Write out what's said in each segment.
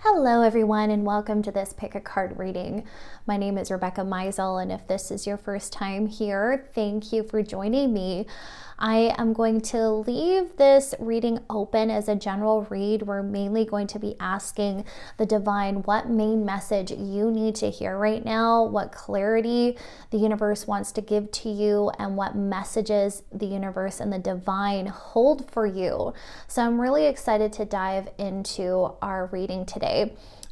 Hello everyone and welcome to this pick a card reading. My name is Rebecca Meisel, and if this is your first time here, thank you for joining me. I am going to leave this reading open as a general read. We're mainly going to be asking the divine what main message you need to hear right now, what clarity the universe wants to give to you, and what messages the universe and the divine hold for you. So I'm really excited to dive into our reading today.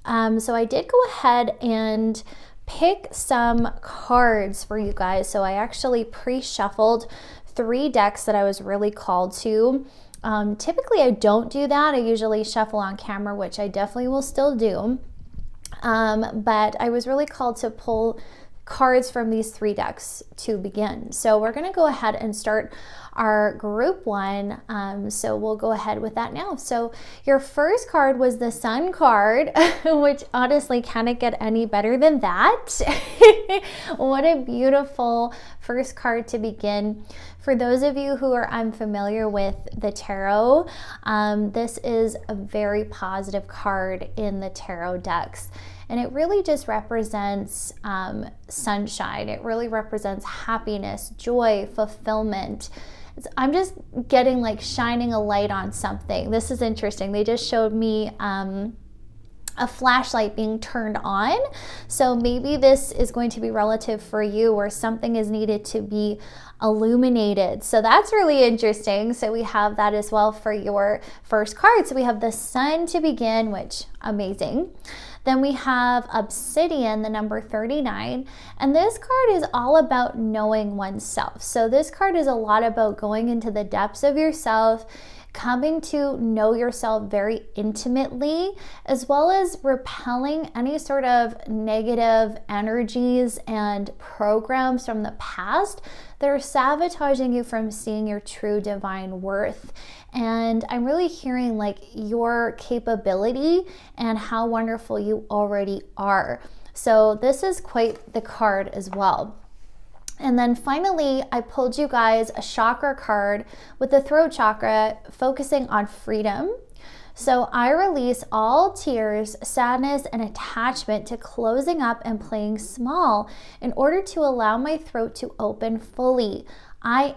So I did go ahead and pick some cards for you guys. So I actually pre-shuffled 3 decks that I was really called to. Typically I don't do that. I usually shuffle on camera, which I definitely will still do. But I was really called to pull cards from these 3 decks to begin. So we're going to go ahead and start our group 1. So we'll go ahead with that now. So your first card was the Sun card, which honestly cannot get any better than that. What a beautiful first card to begin. For those of you who are unfamiliar with the tarot, this is a very positive card in the tarot decks. And it really just represents sunshine. It really represents happiness, joy, fulfillment. I'm just getting like shining a light on something. This is interesting. They just showed me a flashlight being turned on. So maybe this is going to be relative for you, where something is needed to be illuminated. So that's really interesting. So we have that as well for your first card. So we have the Sun to begin, which amazing. Then we have Obsidian, the number 39. And this card is all about knowing oneself. So this card is a lot about going into the depths of yourself, coming to know yourself very intimately, as well as repelling any sort of negative energies and programs from the past that are sabotaging you from seeing your true divine worth. And I'm really hearing like your capability and how wonderful you already are. So this is quite the card as well. And then finally, I pulled you guys a chakra card with the throat chakra focusing on freedom. So I release all tears, sadness, and attachment to closing up and playing small in order to allow my throat to open fully. I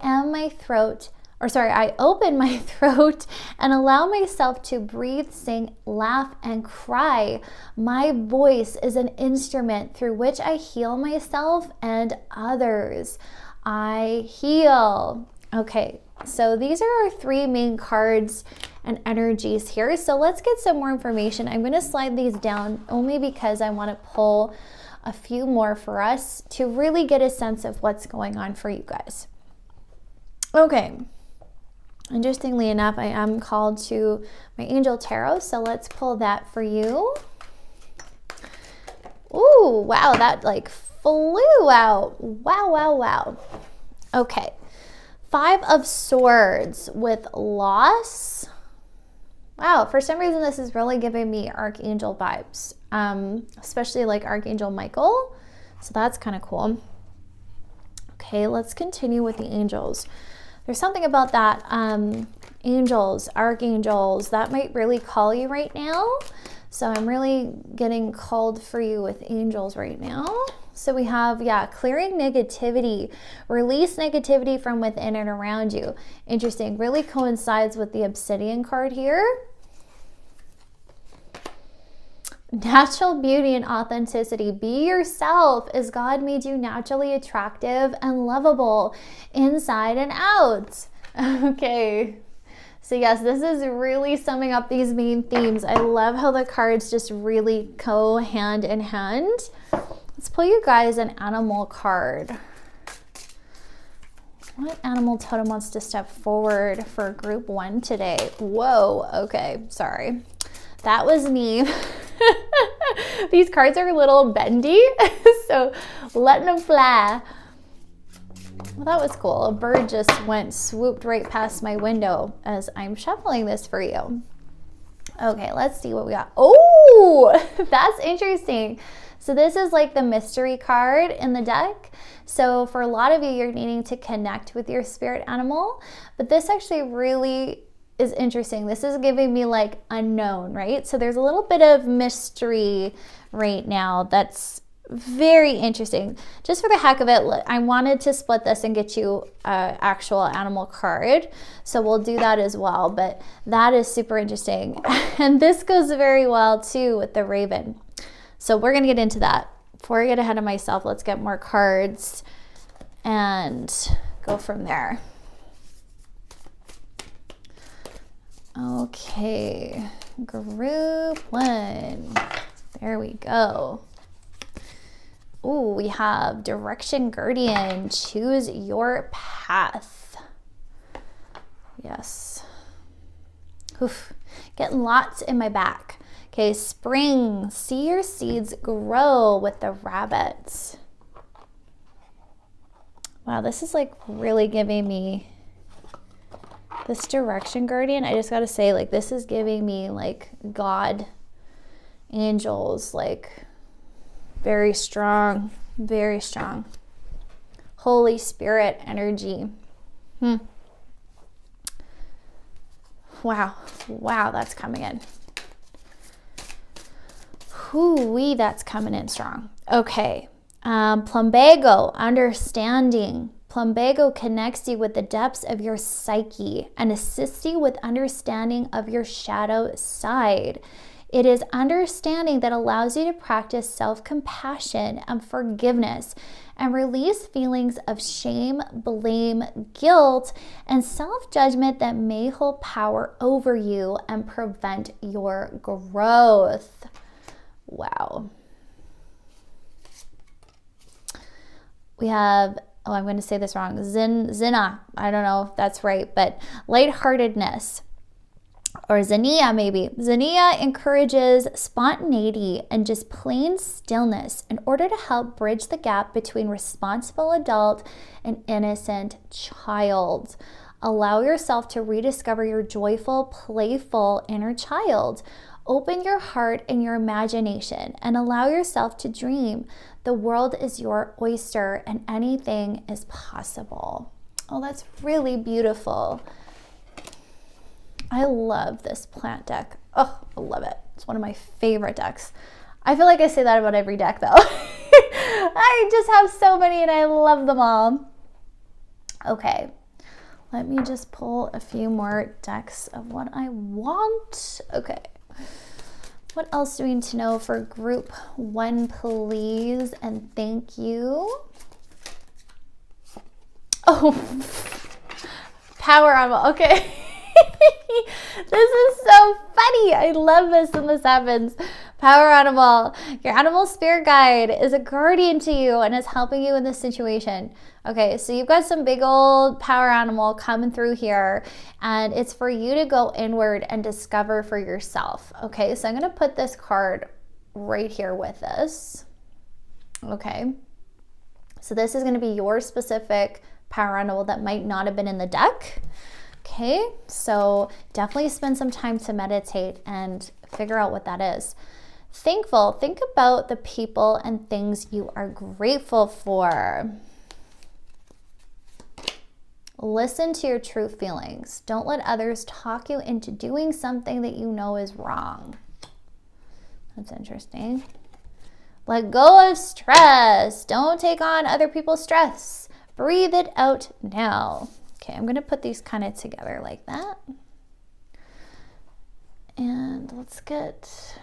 open my throat and allow myself to breathe, sing, laugh, and cry. My voice is an instrument through which I heal myself and others. I heal. Okay, so these are our 3 main cards and energies here. So let's get some more information. I'm going to slide these down only because I want to pull a few more for us to really get a sense of what's going on for you guys. Okay. Interestingly enough, I am called to my Angel Tarot, so let's pull that for you. Ooh, wow, that like flew out. Wow. Okay, 5 of Swords with loss. Wow, for some reason this is really giving me Archangel vibes, especially like Archangel Michael, so that's kind of cool. Okay, let's continue with the angels. There's something about that, angels, archangels, that might really call you right now. So I'm really getting called for you with angels right now. So we have, clearing negativity, release negativity from within and around you. Interesting, really coincides with the Obsidian card here. Natural beauty and authenticity. Be yourself as God made you naturally attractive and lovable inside and out. Okay. So yes, this is really summing up these main themes. I love how the cards just really go hand in hand. Let's pull you guys an animal card. What animal totem wants to step forward for group 1 today? Whoa, okay, sorry. That was me. These cards are a little bendy, so letting them fly. Well, that was cool. A bird just swooped right past my window as I'm shuffling this for you. Okay, let's see what we got. Oh, that's interesting. So this is like the mystery card in the deck. So for a lot of you, you're needing to connect with your spirit animal, but this actually really is interesting. This is giving me like unknown, right? So there's a little bit of mystery right now that's very interesting. Just for the heck of it, I wanted to split this and get you an actual animal card. So we'll do that as well, but that is super interesting. And this goes very well too with the raven. So we're gonna get into that. Before I get ahead of myself, let's get more cards and go from there. Okay, group 1. There we go. Ooh, we have Direction Guardian. Choose your path. Yes. Oof, getting lots in my back. Okay, Spring. See your seeds grow with the rabbits. Wow, this is like really giving me this Direction Guardian. I just got to say, like, this is giving me like God, angels, like very strong, very strong. Holy Spirit energy. Wow, that's coming in. Whoo-wee, that's coming in strong. Okay, Plumbago, understanding. Plumbago connects you with the depths of your psyche and assists you with understanding of your shadow side. It is understanding that allows you to practice self-compassion and forgiveness and release feelings of shame, blame, guilt, and self-judgment that may hold power over you and prevent your growth. Wow. We have, oh, I'm going to say this wrong, Zina. I don't know if that's right, but lightheartedness. Or Zania maybe. Zania encourages spontaneity and just plain stillness in order to help bridge the gap between responsible adult and innocent child. Allow yourself to rediscover your joyful, playful inner child. Open your heart and your imagination and allow yourself to dream. The world is your oyster and anything is possible. Oh, that's really beautiful. I love this plant deck. Oh, I love it. It's one of my favorite decks. I feel like I say that about every deck though. I just have so many and I love them all. Okay, let me just pull a few more decks of what I want. Okay, what else do we need to know for group 1, please? And thank you. Oh, power animal. Okay. This is so funny. I love this when this happens. Power animal. Your animal spirit guide is a guardian to you and is helping you in this situation. Okay, so you've got some big old power animal coming through here, and it's for you to go inward and discover for yourself. Okay, so I'm going to put this card right here with us. Okay, so this is going to be your specific power animal that might not have been in the deck. Okay, so definitely spend some time to meditate and figure out what that is. Thankful, think about the people and things you are grateful for. Listen to your true feelings. Don't let others talk you into doing something that you know is wrong. That's interesting. Let go of stress. Don't take on other people's stress. Breathe it out now. Okay, I'm going to put these kind of together like that. And let's get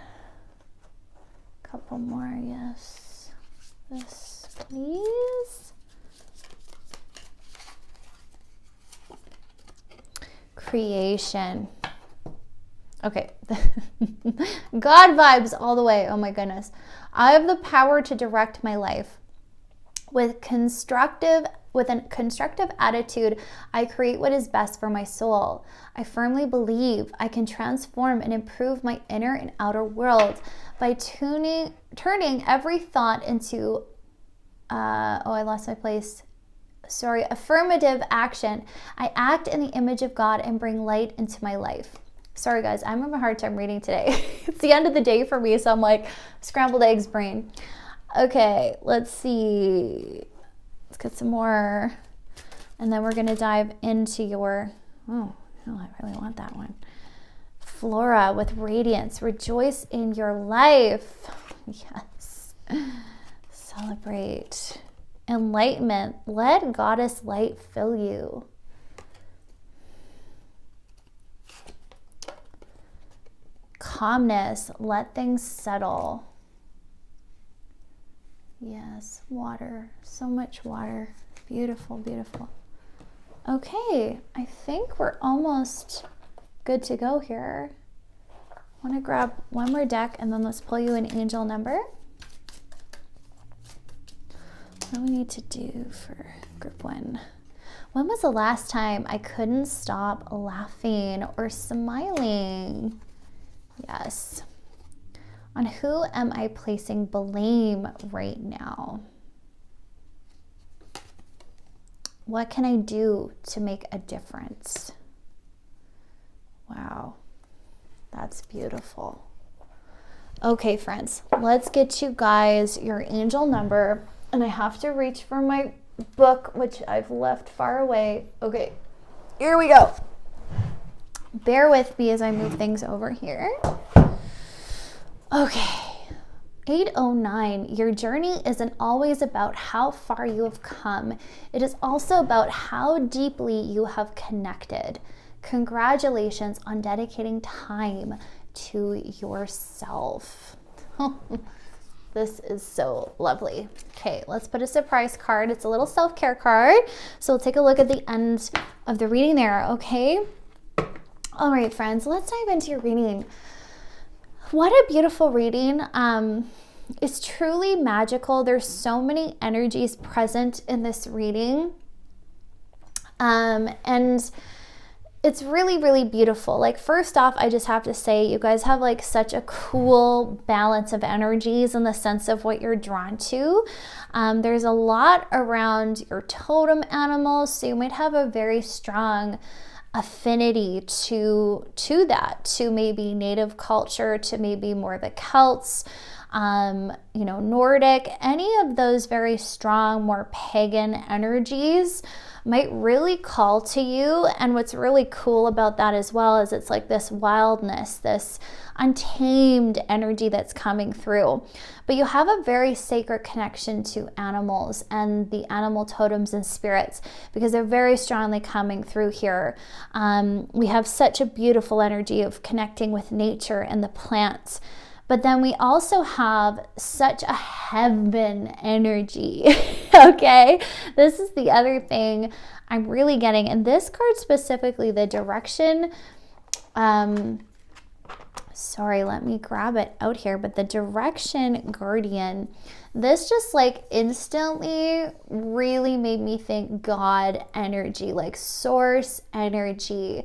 a couple more. Yes. This, please. Creation. Okay. God vibes all the way. Oh my goodness. I have the power to direct my life. With a constructive attitude, I create what is best for my soul. I firmly believe I can transform and improve my inner and outer world by turning every thought into, affirmative action. I act in the image of God and bring light into my life. Sorry guys, I'm having a hard time reading today. It's the end of the day for me, so I'm like scrambled eggs brain. Okay, let's see. Let's get some more. And then we're going to dive into your, oh, Oh, I really want that one. Flora with radiance. Rejoice in your life. Yes. Celebrate. Enlightenment. Let goddess light fill you. Calmness. Let things settle. Yes. Water. So much water. Beautiful, beautiful. Okay. I think we're almost good to go here. I want to grab one more deck and then let's pull you an angel number. What do we need to do for group 1? When was the last time I couldn't stop laughing or smiling? Yes. On who am I placing blame right now? What can I do to make a difference? Wow, that's beautiful. Okay, friends, let's get you guys your angel number. And I have to reach for my book, which I've left far away. Okay, here we go. Bear with me as I move things over here. Okay. 809, your journey isn't always about how far you have come. It is also about how deeply you have connected. Congratulations on dedicating time to yourself. This is so lovely. Okay, let's put a surprise card. It's a little self-care card. So we'll take a look at the end of the reading there, okay? All right, friends, let's dive into your reading. What a beautiful reading. It's truly magical. There's so many energies present in this reading. And it's really, really beautiful. Like, first off, I just have to say, you guys have like such a cool balance of energies in the sense of what you're drawn to. There's a lot around your totem animals, so you might have a very strong affinity to that, to maybe native culture, to maybe more the Celts, Nordic, any of those very strong, more pagan energies might really call to you. And what's really cool about that as well is it's like this wildness, this untamed energy that's coming through. But you have a very sacred connection to animals and the animal totems and spirits because they're very strongly coming through here. We have such a beautiful energy of connecting with nature and the plants. But then we also have such a heaven energy, okay? This is the other thing I'm really getting. And this card specifically, the direction, sorry, let me grab it out here. But the direction guardian, this just like instantly really made me think God energy, like source energy.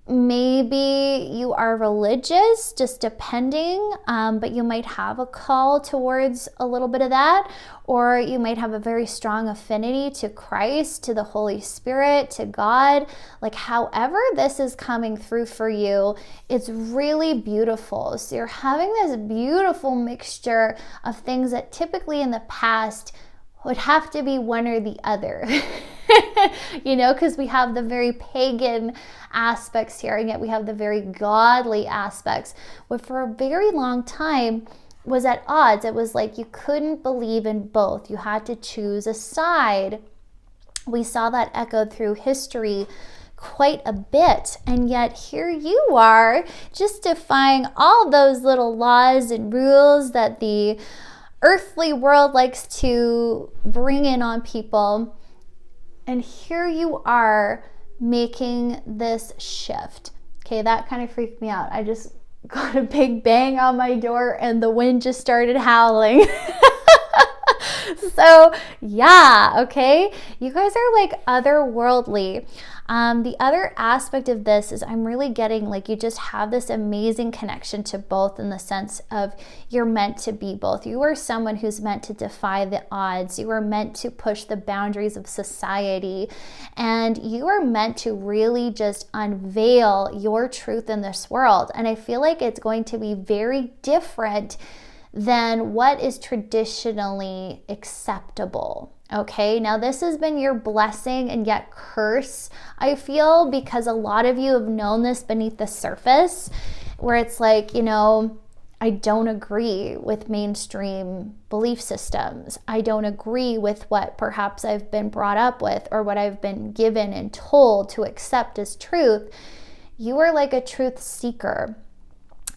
Maybe you are religious, just depending, but you might have a call towards a little bit of that, or you might have a very strong affinity to Christ, to the Holy Spirit, to God. Like, however this is coming through for you, it's really beautiful. So you're having this beautiful mixture of things that typically in the past would have to be one or the other, because we have the very pagan aspects here, and yet we have the very godly aspects, but for a very long time was at odds. It was like you couldn't believe in both. You had to choose a side. We saw that echoed through history quite a bit, and yet here you are just defying all those little laws and rules that the earthly world likes to bring in on people. And here you are making this shift. Okay, that kind of freaked me out. I just got a big bang on my door and the wind just started howling. So yeah, okay, you guys are like otherworldly. The other aspect of this is I'm really getting like you just have this amazing connection to both, in the sense of you're meant to be both. You are someone who's meant to defy the odds. You are meant to push the boundaries of society, and you are meant to really just unveil your truth in this world. And I feel like it's going to be very different than what is traditionally acceptable. Okay, now this has been your blessing and yet curse, I feel, because a lot of you have known this beneath the surface, where it's like, I don't agree with mainstream belief systems. I don't agree with what perhaps I've been brought up with or what I've been given and told to accept as truth. You are like a truth seeker.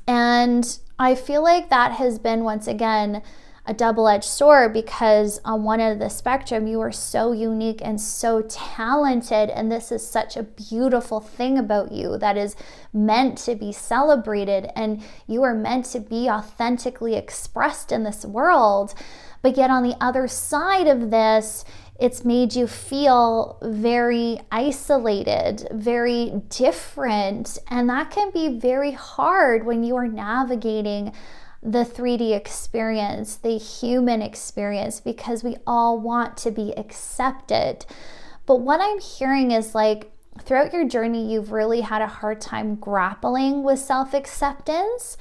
And I feel like that has been, once again, a double-edged sword, because on one end of the spectrum, you are so unique and so talented, and this is such a beautiful thing about you that is meant to be celebrated, and you are meant to be authentically expressed in this world. But yet on the other side of this, it's made you feel very isolated, very different, and that can be very hard when you are navigating the 3D experience, the human experience, because we all want to be accepted. But what I'm hearing is like, throughout your journey, you've really had a hard time grappling with self-acceptance.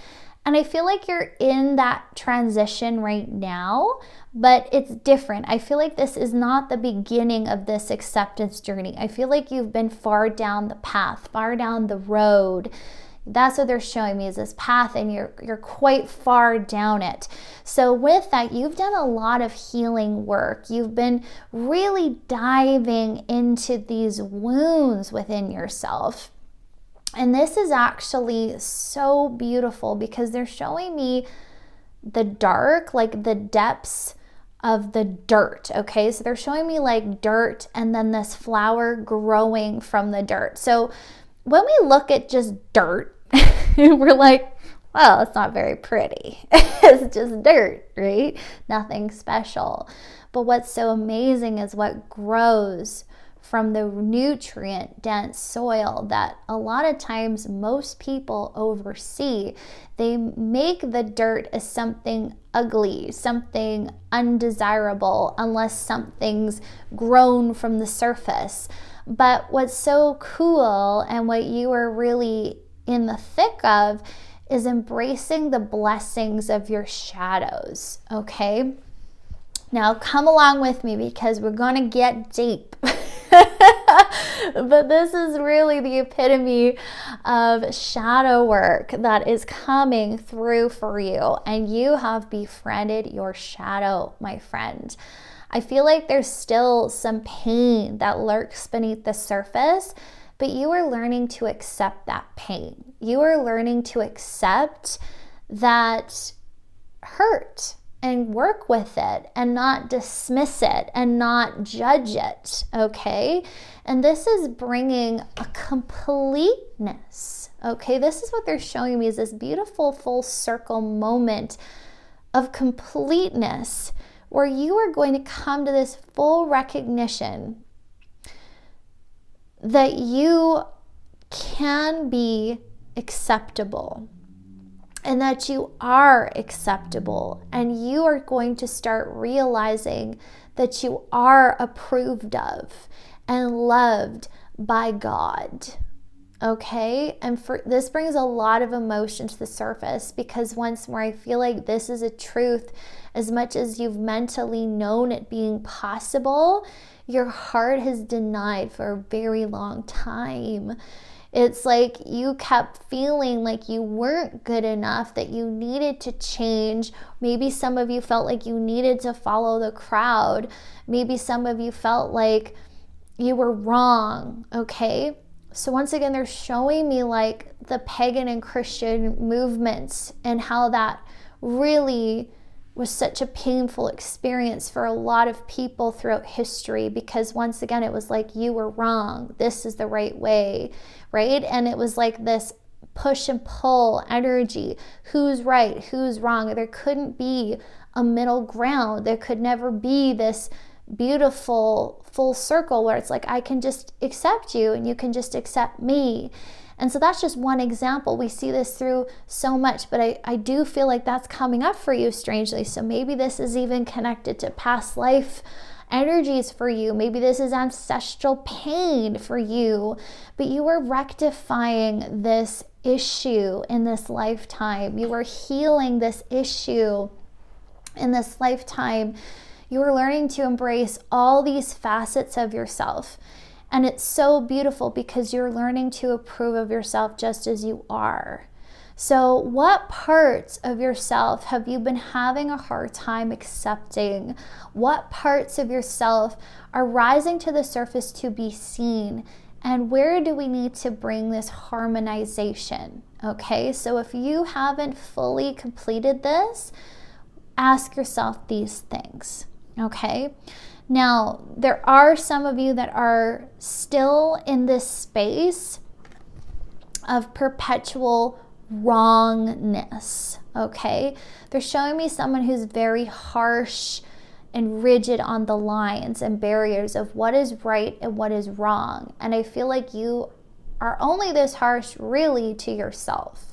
And I feel like you're in that transition right now, but it's different. I feel like this is not the beginning of this acceptance journey. I feel like you've been far down the path, far down the road. That's what they're showing me, is this path, and you're quite far down it. So with that, you've done a lot of healing work. You've been really diving into these wounds within yourself. And this is actually so beautiful, because they're showing me the dark, like the depths of the dirt. Okay, so they're showing me like dirt and then this flower growing from the dirt. So when we look at just dirt, we're like, well, it's not very pretty. It's just dirt, right? Nothing special. But what's so amazing is what grows from the nutrient dense soil that a lot of times most people oversee. They make the dirt as something ugly, something undesirable, unless something's grown from the surface. But what's so cool, and what you are really in the thick of, is embracing the blessings of your shadows, okay? Now come along with me, because we're gonna get deep. But this is really the epitome of shadow work that is coming through for you, and you have befriended your shadow, my friend. I feel like there's still some pain that lurks beneath the surface, but you are learning to accept that pain. You are learning to accept that hurt and work with it, and not dismiss it and not judge it, okay? And this is bringing a completeness, okay? This is what they're showing me, is this beautiful full circle moment of completeness, where you are going to come to this full recognition that you can be acceptable, and that you are acceptable, and you are going to start realizing that you are approved of and loved by God. Okay, and this brings a lot of emotion to the surface, because once more, I feel like this is a truth. As much as you've mentally known it being possible, your heart has denied for a very long time. It's like you kept feeling like you weren't good enough, that you needed to change. Maybe some of you felt like you needed to follow the crowd. Maybe some of you felt like you were wrong, okay? So once again, they're showing me like the pagan and Christian movements, and how that really was such a painful experience for a lot of people throughout history, because once again, it was like, you were wrong, this is the right way, right? And it was like this push and pull energy. Who's right? Who's wrong? There couldn't be a middle ground. There could never be this beautiful full circle where it's like, I can just accept you and you can just accept me. And so that's just one example. We see this through so much, but I do feel like that's coming up for you strangely. So maybe this is even connected to past life energies for you. Maybe this is ancestral pain for you, but you are rectifying this issue in this lifetime. You are healing this issue in this lifetime. You are learning to embrace all these facets of yourself. And it's so beautiful because you're learning to approve of yourself just as you are. So what parts of yourself have you been having a hard time accepting? What parts of yourself are rising to the surface to be seen? And where do we need to bring this harmonization? Okay, so if you haven't fully completed this, ask yourself these things. Okay, now there are some of you that are still in this space of perpetual wrongness. Okay, they're showing me someone who's very harsh and rigid on the lines and barriers of what is right and what is wrong. And I feel like you are only this harsh really to yourself,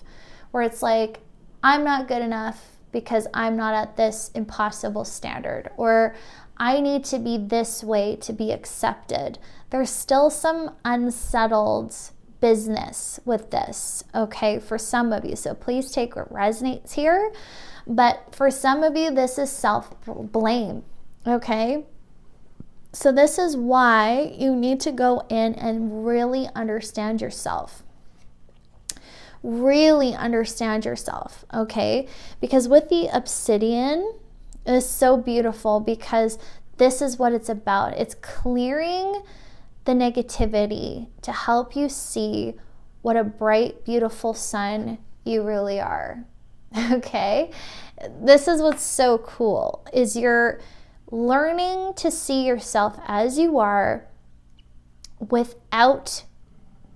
where it's like, I'm not good enough because I'm not at this impossible standard, or I need to be this way to be accepted. There's still some unsettled business with this, okay, for some of you. So please take what resonates here. But for some of you, this is self-blame, okay? So this is why you need to go in and really understand yourself. Really understand yourself, okay? Because with the obsidian, it's so beautiful because this is what it's about. It's clearing the negativity to help you see what a bright, beautiful sun you really are. Okay? This is what's so cool, is you're learning to see yourself as you are without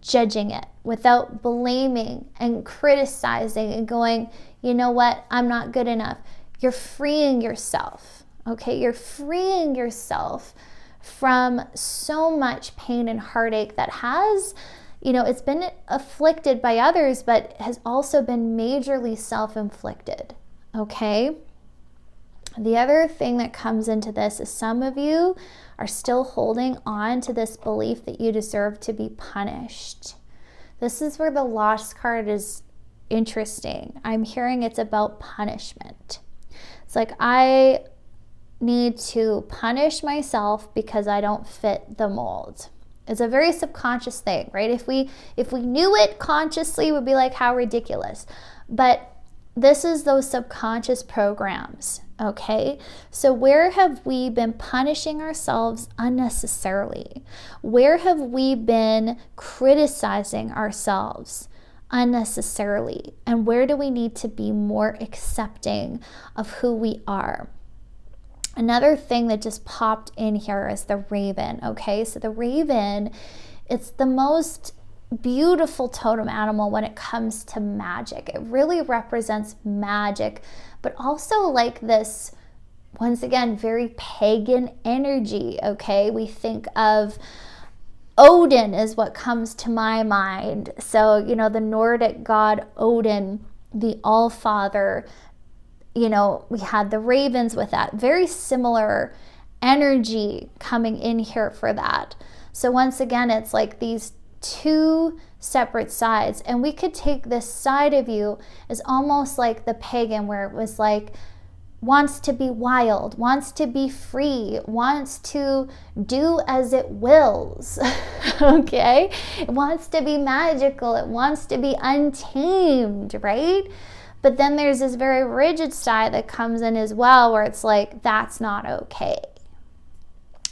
judging it, without blaming and criticizing and going, you know what, I'm not good enough. You're freeing yourself. Okay? You're freeing yourself from so much pain and heartache that has, it's been afflicted by others, but has also been majorly self-inflicted, okay? The other thing that comes into this is some of you are still holding on to this belief that you deserve to be punished. This is where the Lost card is interesting. I'm hearing it's about punishment. It's like, I need to punish myself because I don't fit the mold. It's a very subconscious thing, right? If we knew it consciously, we'd be like, how ridiculous. But this is those subconscious programs, okay? So where have we been punishing ourselves unnecessarily? Where have we been criticizing ourselves unnecessarily? And where do we need to be more accepting of who we are? Another thing that just popped in here is the raven, okay? So the raven, it's the most beautiful totem animal when it comes to magic. It really represents magic, but also like this, once again, very pagan energy, okay? We think of Odin is what comes to my mind. So, the Nordic god Odin, the All-Father, we had the ravens with that. Very similar energy coming in here for that. So once again, it's like these two separate sides. And we could take this side of you as almost like the pagan, where it was like, wants to be wild, wants to be free, wants to do as it wills, okay? It wants to be magical. It wants to be untamed, right? But then there's this very rigid side that comes in as well, where it's like, that's not okay.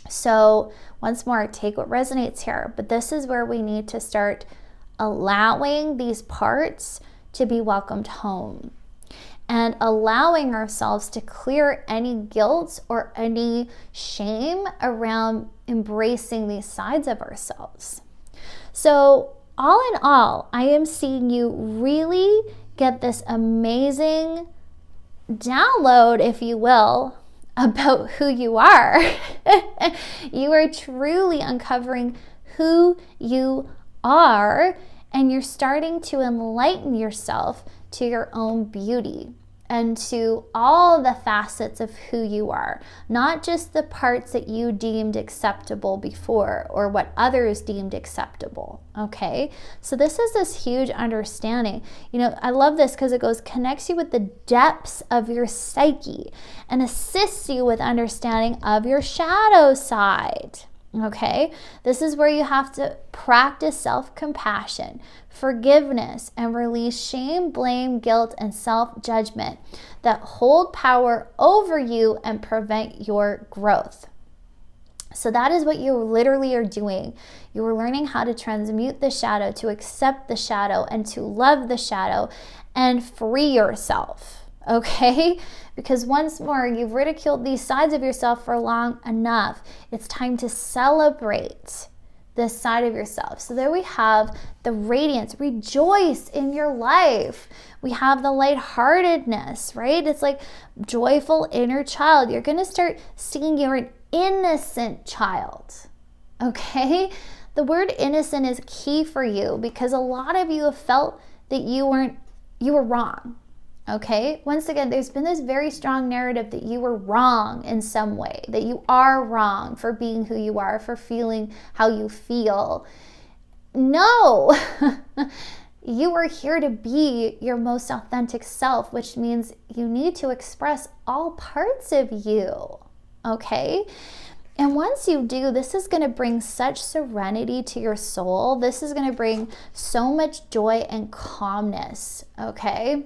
So once more, take what resonates here. But this is where we need to start allowing these parts to be welcomed home and allowing ourselves to clear any guilt or any shame around embracing these sides of ourselves. So all in all, I am seeing you really get this amazing download, if you will, about who you are. You are truly uncovering who you are, and you're starting to enlighten yourself to your own beauty. and to all the facets of who you are, not just the parts that you deemed acceptable before or what others deemed acceptable. Okay, so this is this huge understanding. I love this because it connects you with the depths of your psyche and assists you with understanding of your shadow side. Okay, this is where you have to practice self-compassion, forgiveness, and release shame, blame, guilt, and self-judgment that hold power over you and prevent your growth. So that is what you literally are doing. You are learning how to transmute the shadow, to accept the shadow, and to love the shadow and free yourself. Okay? Because once more, you've ridiculed these sides of yourself for long enough. It's time to celebrate this side of yourself. So there we have the radiance. Rejoice in your life. We have the lightheartedness, right? It's like joyful inner child. You're going to start seeing you're an innocent child. Okay? The word innocent is key for you because a lot of you have felt that you were wrong. Okay, once again, there's been this very strong narrative that you were wrong in some way, that you are wrong for being who you are, for feeling how you feel. No, you are here to be your most authentic self, which means you need to express all parts of you. Okay, and once you do, this is going to bring such serenity to your soul. This is going to bring so much joy and calmness. Okay.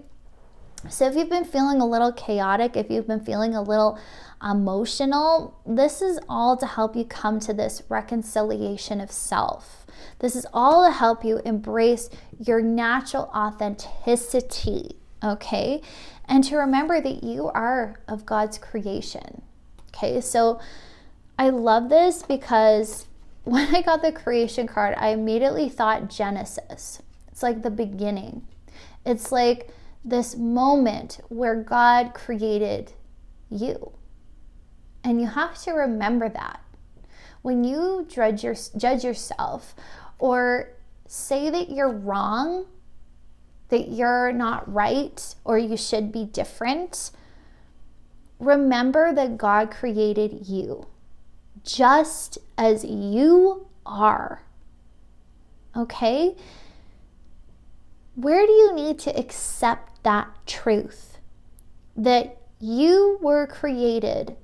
So if you've been feeling a little chaotic, if you've been feeling a little emotional, this is all to help you come to this reconciliation of self. This is all to help you embrace your natural authenticity, okay? And to remember that you are of God's creation, okay? So I love this because when I got the creation card, I immediately thought Genesis. It's like the beginning. It's like this moment where God created you. And you have to remember that. When you judge yourself or say that you're wrong, that you're not right, or you should be different, remember that God created you just as you are. Okay? Where do you need to accept that truth? That you were created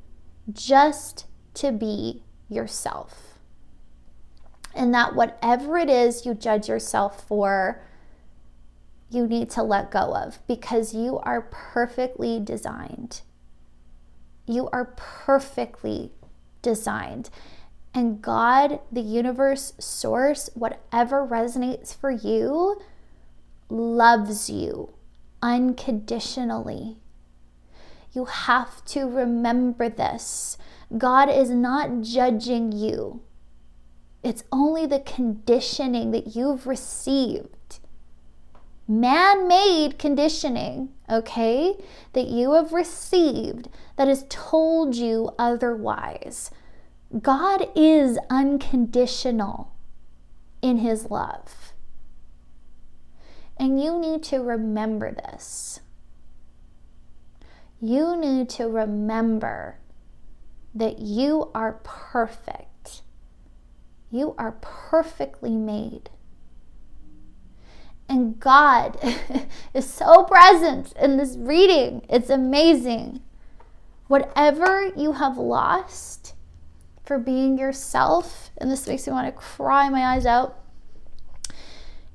just to be yourself. And that whatever it is you judge yourself for, you need to let go of, because you are perfectly designed. You are perfectly designed. And God, the universe, source, whatever resonates for you, loves you unconditionally. You have to remember this. God is not judging you. It's only the conditioning that you've received. Man-made conditioning, okay, that you have received that has told you otherwise. God is unconditional in his love. And you need to remember this. You need to remember that you are perfect. You are perfectly made. And God is so present in this reading. It's amazing. Whatever you have lost for being yourself, and this makes me want to cry my eyes out,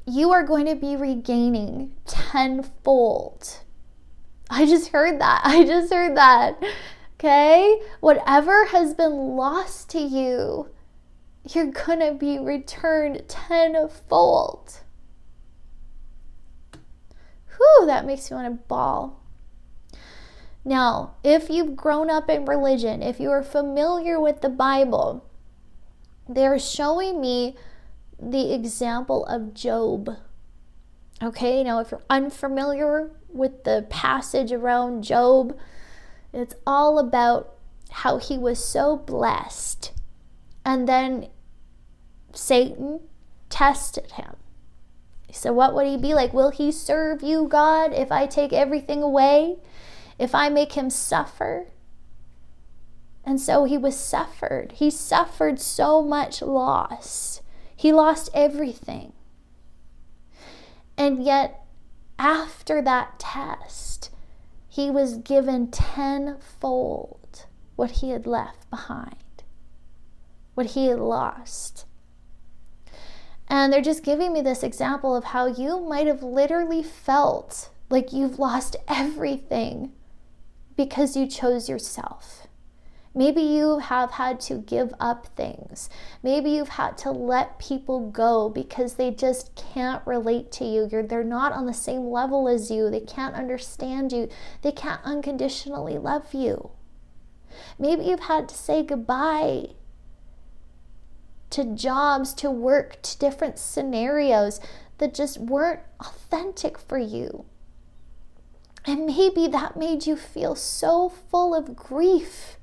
you are going to be regaining tenfold. I just heard that. Okay? Whatever has been lost to you, you're going to be returned tenfold. Whew, that makes me want to bawl. Now, if you've grown up in religion, if you are familiar with the Bible, they're showing me the example of Job. Okay, now if you're unfamiliar with the passage around Job, it's all about how he was so blessed. And then Satan tested him. So what would he be like? Will he serve you, God, if I take everything away? if I make him suffer. And so he was suffered. He suffered so much loss. He lost everything. And yet, after that test, he was given tenfold what he had left behind, what he had lost. And they're just giving me this example of how you might have literally felt like you've lost everything because you chose yourself. Maybe you have had to give up things. Maybe you've had to let people go because they just can't relate to you. They're not on the same level as you. They can't understand you. They can't unconditionally love you. Maybe you've had to say goodbye to jobs, to work, to different scenarios that just weren't authentic for you. And maybe that made you feel so full of grief.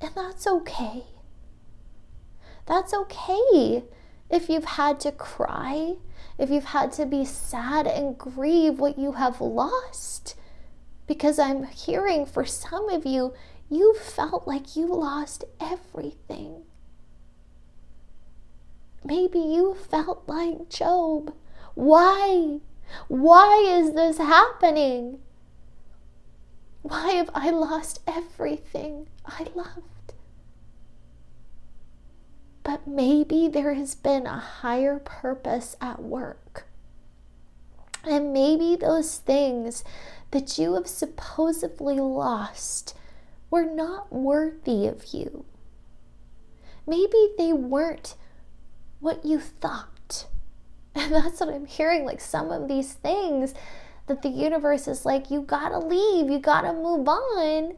And that's okay. That's okay if you've had to cry, if you've had to be sad and grieve what you have lost. Because I'm hearing for some of you, you felt like you lost everything. Maybe you felt like Job. Why? Why is this happening? Why have I lost everything I loved? But maybe there has been a higher purpose at work. And maybe those things that you have supposedly lost were not worthy of you. Maybe they weren't what you thought. And that's what I'm hearing, like some of these things that the universe is like, you gotta leave, you gotta move on,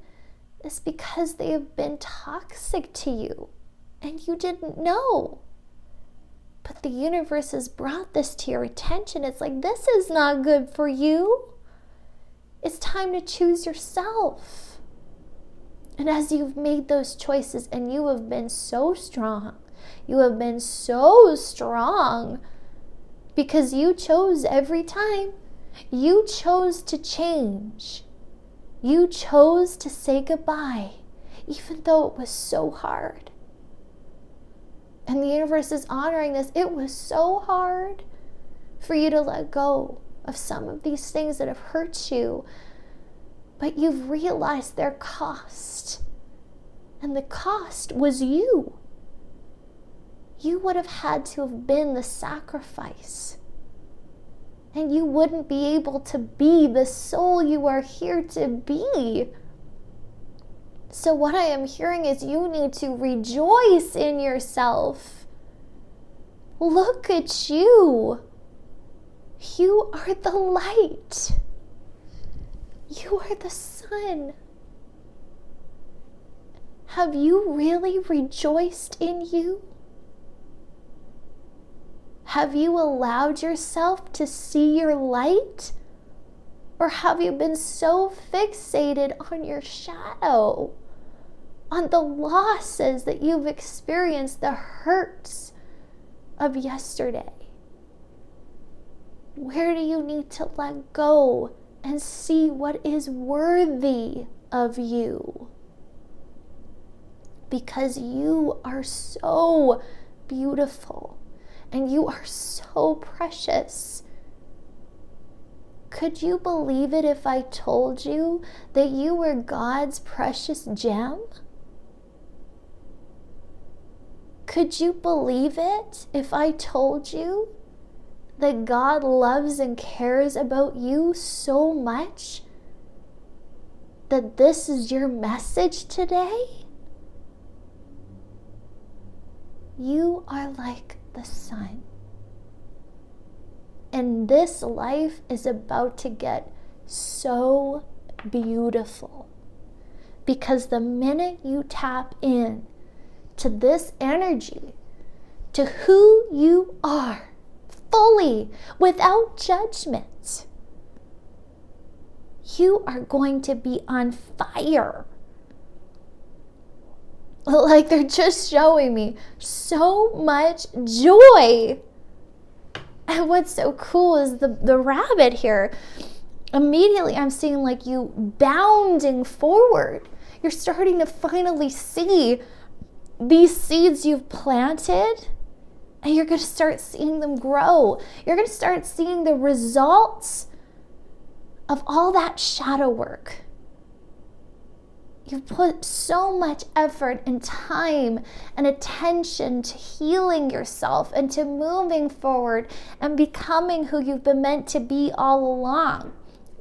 is because they have been toxic to you and you didn't know. But the universe has brought this to your attention. It's like, this is not good for you. It's time to choose yourself. And as you've made those choices, and you have been so strong, because you chose every time. You chose to change. You chose to say goodbye, even though it was so hard. And the universe is honoring this. It was so hard for you to let go of some of these things that have hurt you, but you've realized their cost. And the cost was you. You would have had to have been the sacrifice. And you wouldn't be able to be the soul you are here to be. So what I am hearing is you need to rejoice in yourself. Look at you. You are the light. You are the sun. Have you really rejoiced in you? Have you allowed yourself to see your light? Or have you been so fixated on your shadow, on the losses that you've experienced, the hurts of yesterday? Where do you need to let go and see what is worthy of you? Because you are so beautiful. And you are so precious. Could you believe it if I told you that you were God's precious gem? Could you believe it if I told you that God loves and cares about you so much that this is your message today? You are like the sun. And this life is about to get so beautiful. Because the minute you tap in to this energy, to who you are, fully, without judgment, you are going to be on fire. Like they're just showing me so much joy. And what's so cool is the rabbit here. Immediately I'm seeing like you bounding forward. You're starting to finally see these seeds you've planted, and you're going to start seeing them grow. You're going to start seeing the results of all that shadow work. You've put so much effort and time and attention to healing yourself and to moving forward and becoming who you've been meant to be all along,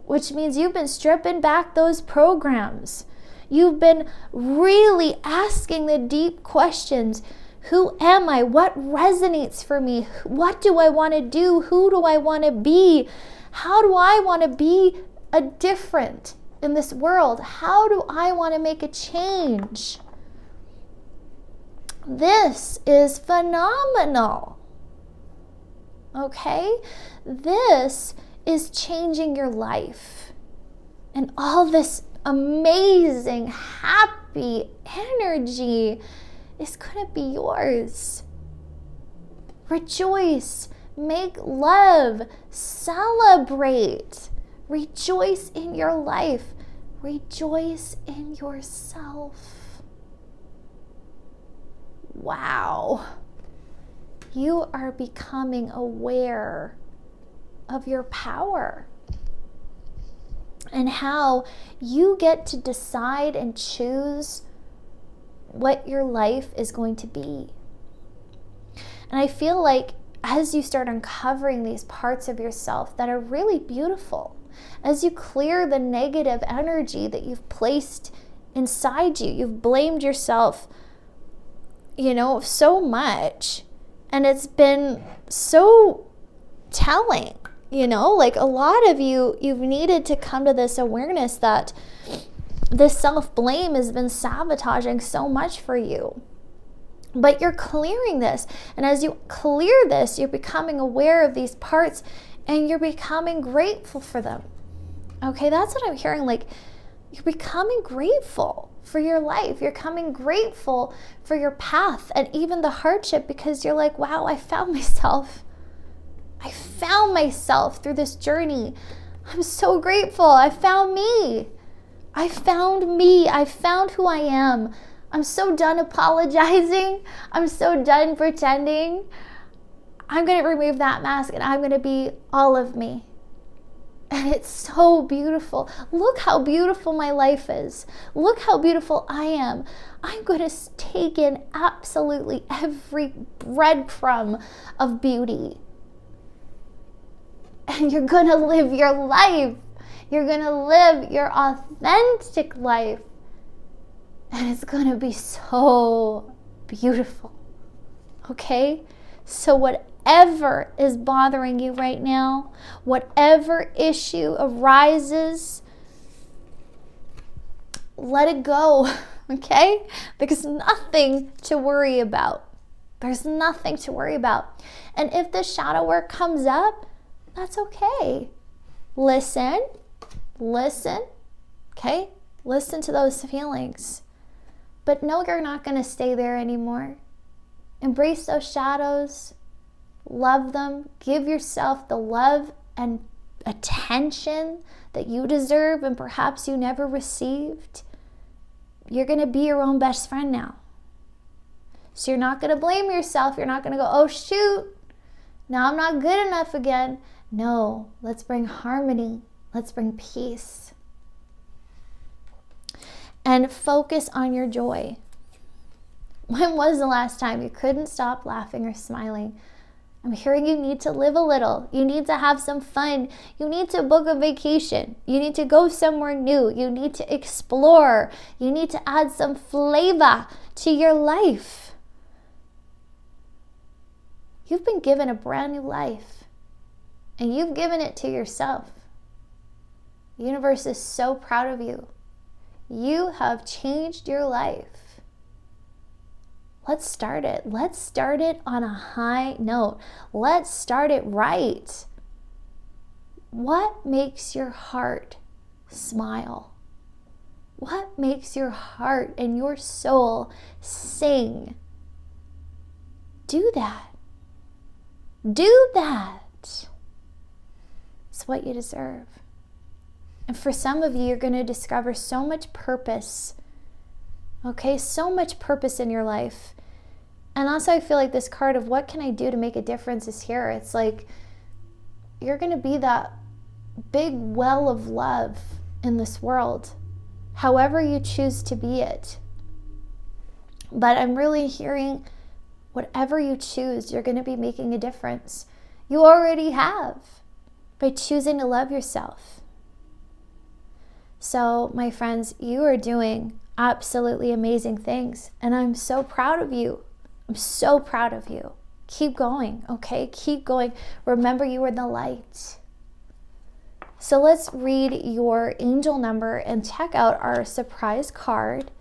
which means you've been stripping back those programs. You've been really asking the deep questions. Who am I? What resonates for me? What do I want to do? Who do I want to be? How do I want to be a different in this world? How do I want to make a change? This is phenomenal. Okay? This is changing your life. And all this amazing, happy energy is going to be yours. Rejoice, make love, celebrate. Rejoice in your life. Rejoice in yourself. Wow. You are becoming aware of your power and how you get to decide and choose what your life is going to be. And I feel like as you start uncovering these parts of yourself that are really beautiful, as you clear the negative energy that you've placed inside you, you've blamed yourself, so much, and it's been so telling, like a lot of you've needed to come to this awareness that this self-blame has been sabotaging so much for you. But you're clearing this. And as you clear this, you're becoming aware of these parts and you're becoming grateful for them. Okay, that's what I'm hearing. Like, you're becoming grateful for your life. You're becoming grateful for your path and even the hardship, because you're like, wow, I found myself. I found myself through this journey. I'm so grateful. I found me. I found me. I found who I am. I'm so done apologizing. I'm so done pretending. I'm going to remove that mask and I'm going to be all of me. And it's so beautiful. Look how beautiful my life is. Look how beautiful I am. I'm going to take in absolutely every breadcrumb of beauty. And you're going to live your life. You're going to live your authentic life. And it's going to be so beautiful. Okay? So whatever is bothering you right now, whatever issue arises, let it go. Okay? There's nothing to worry about. There's nothing to worry about. And if the shadow work comes up, that's okay. Listen. Okay? Listen to those feelings. But no, you're not going to stay there anymore. Embrace those shadows. Love them. Give yourself the love and attention that you deserve and perhaps you never received. You're going to be your own best friend now. So you're not going to blame yourself. You're not going to go, oh shoot, now I'm not good enough again. No, let's bring harmony. Let's bring peace. And focus on your joy. When was the last time you couldn't stop laughing or smiling? I'm hearing you need to live a little. You need to have some fun. You need to book a vacation. You need to go somewhere new. You need to explore. You need to add some flavor to your life. You've been given a brand new life. And you've given it to yourself. The universe is so proud of you. You have changed your life. Let's start it. Let's start it on a high note. Let's start it right. What makes your heart smile? What makes your heart and your soul sing? Do that. Do that. It's what you deserve. And for some of you, you're going to discover so much purpose. Okay, so much purpose in your life. And also I feel like this card of what can I do to make a difference is here. It's like you're going to be that big well of love in this world, however you choose to be it. But I'm really hearing whatever you choose, you're going to be making a difference. You already have by choosing to love yourself. So, my friends, you are doing absolutely amazing things. And I'm so proud of you. I'm so proud of you. Keep going, okay? Keep going. Remember, you are the light. So let's read your angel number and check out our surprise card.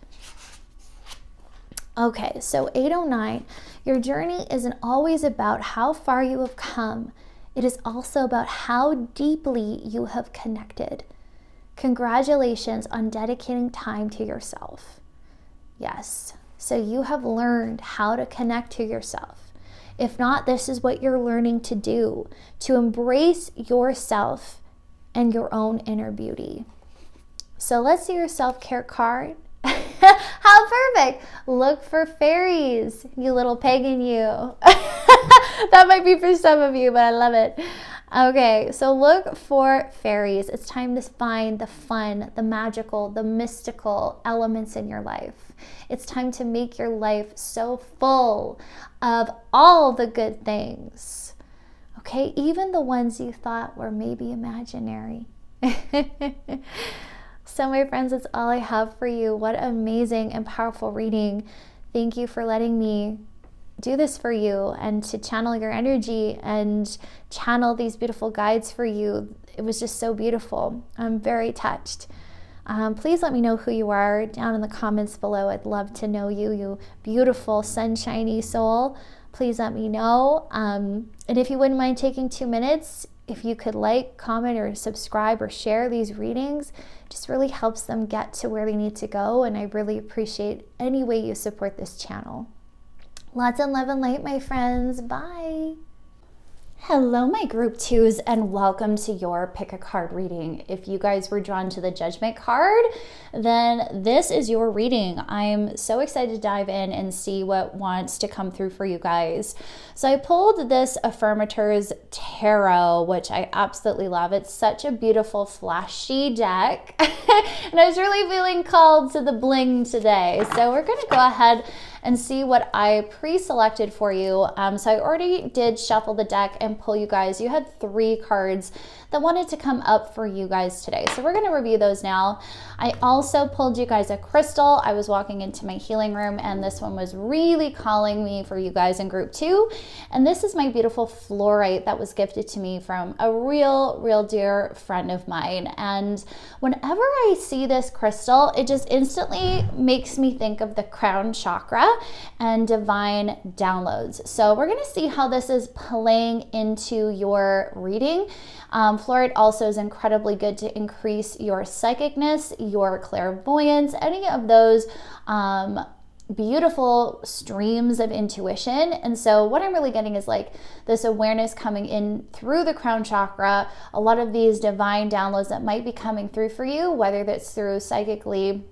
Okay, so 809, your journey isn't always about how far you have come. It is also about how deeply you have connected. Congratulations on dedicating time to yourself. Yes, so you have learned how to connect to yourself. If not, this is what you're learning to do, to embrace yourself and your own inner beauty. So let's see your self-care card. How perfect. Look for fairies, you little pagan you. That might be for some of you, but I love it. Okay, so look for fairies. It's time to find the fun, the magical, the mystical elements in your life. It's time to make your life so full of all the good things. Okay, even the ones you thought were maybe imaginary. So my friends, that's all I have for you. What amazing and powerful reading. Thank you for letting me do this for you and to channel your energy and channel these beautiful guides for you. It was just so beautiful. I'm very touched. Please let me know who you are down in the comments below. I'd love to know you, you beautiful sunshiny soul. Please let me know. And if you wouldn't mind taking 2 minutes, if you could like, comment, or subscribe or share these readings, just really helps them get to where they need to go. And I really appreciate any way you support this channel. Lots of love and light, my friends. Bye. Hello, my group twos, and welcome to your pick a card reading. If you guys were drawn to the Judgment card, then this is your reading. I'm so excited to dive in and see what wants to come through for you guys. So I pulled this Affirmators Tarot, which I absolutely love. It's such a beautiful, flashy deck. And I was really feeling called to the bling today. So we're going to go ahead and see what I pre-selected for you. So I already did shuffle the deck and pull you guys. You had 3 cards that wanted to come up for you guys today. So we're gonna review those now. I also pulled you guys a crystal. I was walking into my healing room and this one was really calling me for you guys in group 2. And this is my beautiful fluorite that was gifted to me from a real dear friend of mine. And whenever I see this crystal, it just instantly makes me think of the crown chakra and divine downloads. So we're going to see how this is playing into your reading. Fluorite also is incredibly good to increase your psychicness, your clairvoyance, any of those beautiful streams of intuition. And so what I'm really getting is like this awareness coming in through the crown chakra, a lot of these divine downloads that might be coming through for you, whether that's through psychically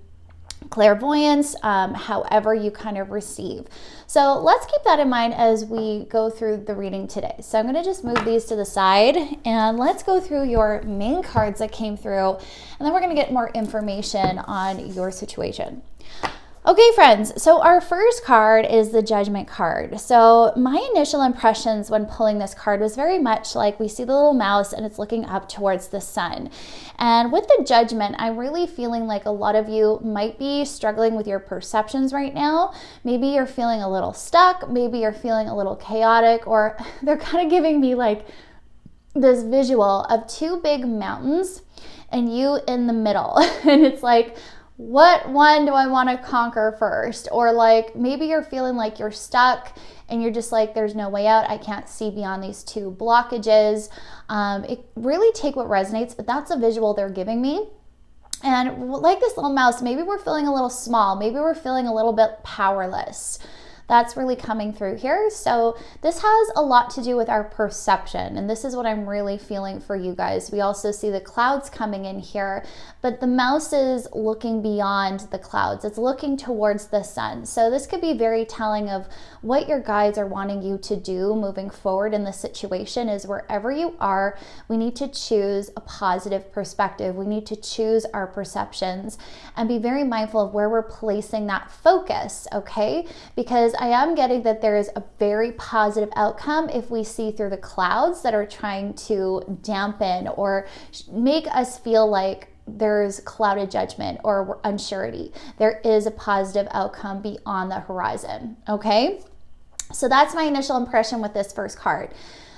clairvoyance, however you kind of receive. So let's keep that in mind as we go through the reading today. So I'm going to just move these to the side and let's go through your main cards that came through, and then we're going to get more information on your situation. Okay, friends, so our first card is the Judgment card. So my initial impressions when pulling this card was very much like we see the little mouse and it's looking up towards the sun. And with the Judgment, I'm really feeling like a lot of you might be struggling with your perceptions right now. Maybe you're feeling a little stuck, maybe you're feeling a little chaotic, or they're kind of giving me like this visual of 2 big mountains and you in the middle. And it's like, what one do I want to conquer first? Or like maybe you're feeling like you're stuck and you're just like, there's no way out. I can't see beyond these 2 blockages. It really take what resonates, but that's a visual they're giving me. And like this little mouse, maybe we're feeling a little small. Maybe we're feeling a little bit powerless. That's really coming through here. So this has a lot to do with our perception, and this is what I'm really feeling for you guys. We also see the clouds coming in here, but the mouse is looking beyond the clouds. It's looking towards the sun. So this could be very telling of what your guides are wanting you to do moving forward in the situation. Is wherever you are, we need to choose a positive perspective. We need to choose our perceptions and be very mindful of where we're placing that focus, okay? Because I am getting that there is a very positive outcome if we see through the clouds that are trying to dampen or make us feel like there's clouded judgment or unsurety. There is a positive outcome beyond the horizon, okay? So that's my initial impression with this first card.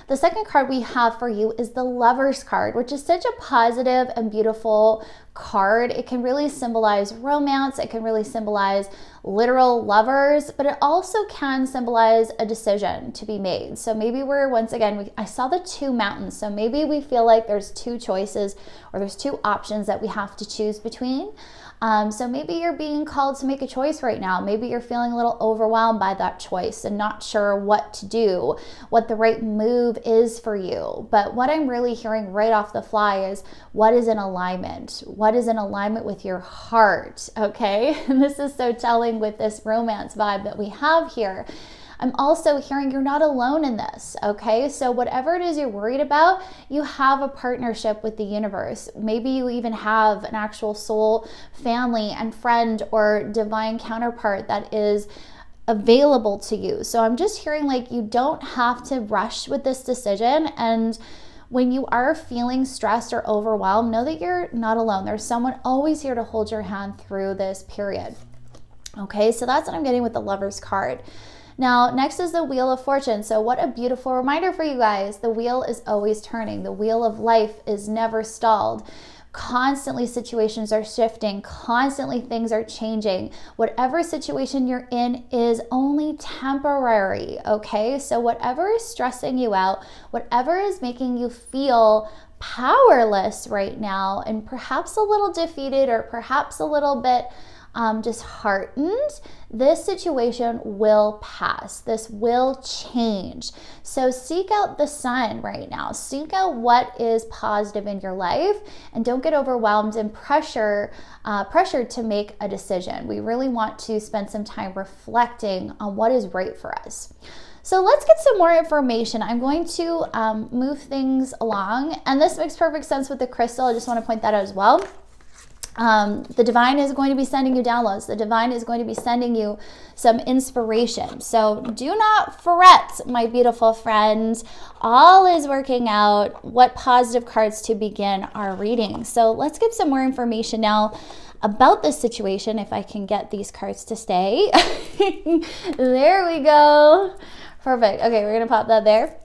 The second card we have for you is the Lover's card, which is such a positive and beautiful card. It can really symbolize romance. It can really symbolize literal lovers, but it also can symbolize a decision to be made. So maybe we're, once again, I saw the two mountains. So maybe we feel like there's two choices or there's two options that we have to choose between. So maybe you're being called to make a choice right now. Maybe you're feeling a little overwhelmed by that choice and not sure what to do, what the right move is for you. But what I'm really hearing right off the fly is what is in alignment? What is in alignment with your heart, okay? And this is so telling with this romance vibe that we have here. I'm also hearing you're not alone in this, okay? So whatever it is you're worried about, you have a partnership with the universe. Maybe you even have an actual soul family and friend or divine counterpart that is available to you. So I'm just hearing like you don't have to rush with this decision. And when you are feeling stressed or overwhelmed, know that you're not alone. There's someone always here to hold your hand through this period. Okay, so that's what I'm getting with the Lover's card. Now, next is the Wheel of Fortune. So what a beautiful reminder for you guys. The wheel is always turning. The wheel of life is never stalled. Constantly situations are shifting. Constantly things are changing. Whatever situation you're in is only temporary, okay? So whatever is stressing you out, whatever is making you feel powerless right now and perhaps a little defeated or perhaps a little bit disheartened, this situation will pass. This will change. So seek out the sun right now. Seek out what is positive in your life and don't get overwhelmed and pressured to make a decision. We really want to spend some time reflecting on what is right for us. So let's get some more information. I'm going to move things along, and this makes perfect sense with the crystal. I just want to point that out as well. The divine is going to be sending you downloads. The divine is going to be sending you some inspiration. So do not fret, my beautiful friends. All is working out. What positive cards to begin our reading. So let's get some more information now about this situation, if I can get these cards to stay. There we go. Perfect. Okay, we're going to pop that there.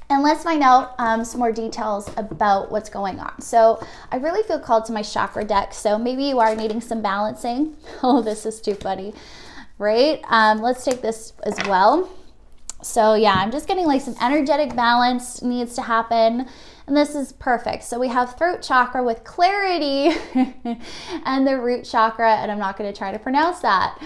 And let's find out some more details about what's going on. So I really feel called to my chakra deck. So maybe you are needing some balancing. Oh, this is too funny, right? Let's take this as well. So yeah, I'm just getting like some energetic balance needs to happen. And this is perfect. So we have throat chakra with clarity and the root chakra. And I'm not going to try to pronounce that.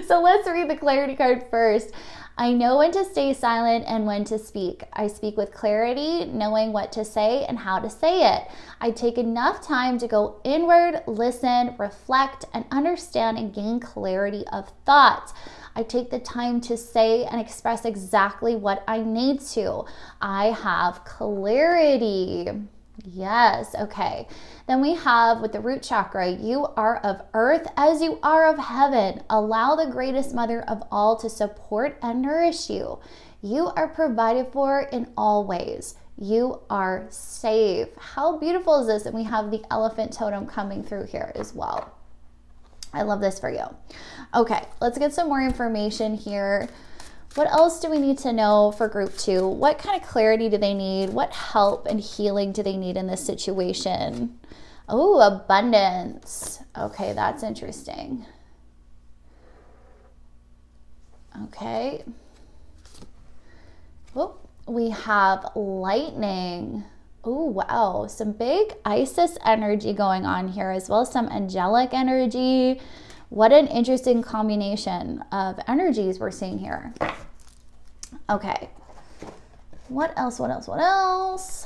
So let's read the clarity card first. I know when to stay silent and when to speak. I speak with clarity, knowing what to say and how to say it. I take enough time to go inward, listen, reflect, and understand and gain clarity of thought. I take the time to say and express exactly what I need to. I have clarity. Yes, okay. Then we have with the root chakra, you are of earth as you are of heaven. Allow the greatest mother of all to support and nourish you. You are provided for in all ways. You are safe. How beautiful is this? And we have the elephant totem coming through here as well. I love this for you. Okay, let's get some more information here. What else do we need to know for group 2? What kind of clarity do they need? What help and healing do they need in this situation? Oh, abundance. Okay, that's interesting. Okay. Oh, we have lightning. Oh, wow. Some big Isis energy going on here as well as some angelic energy. What an interesting combination of energies we're seeing here. Okay. What else? Let's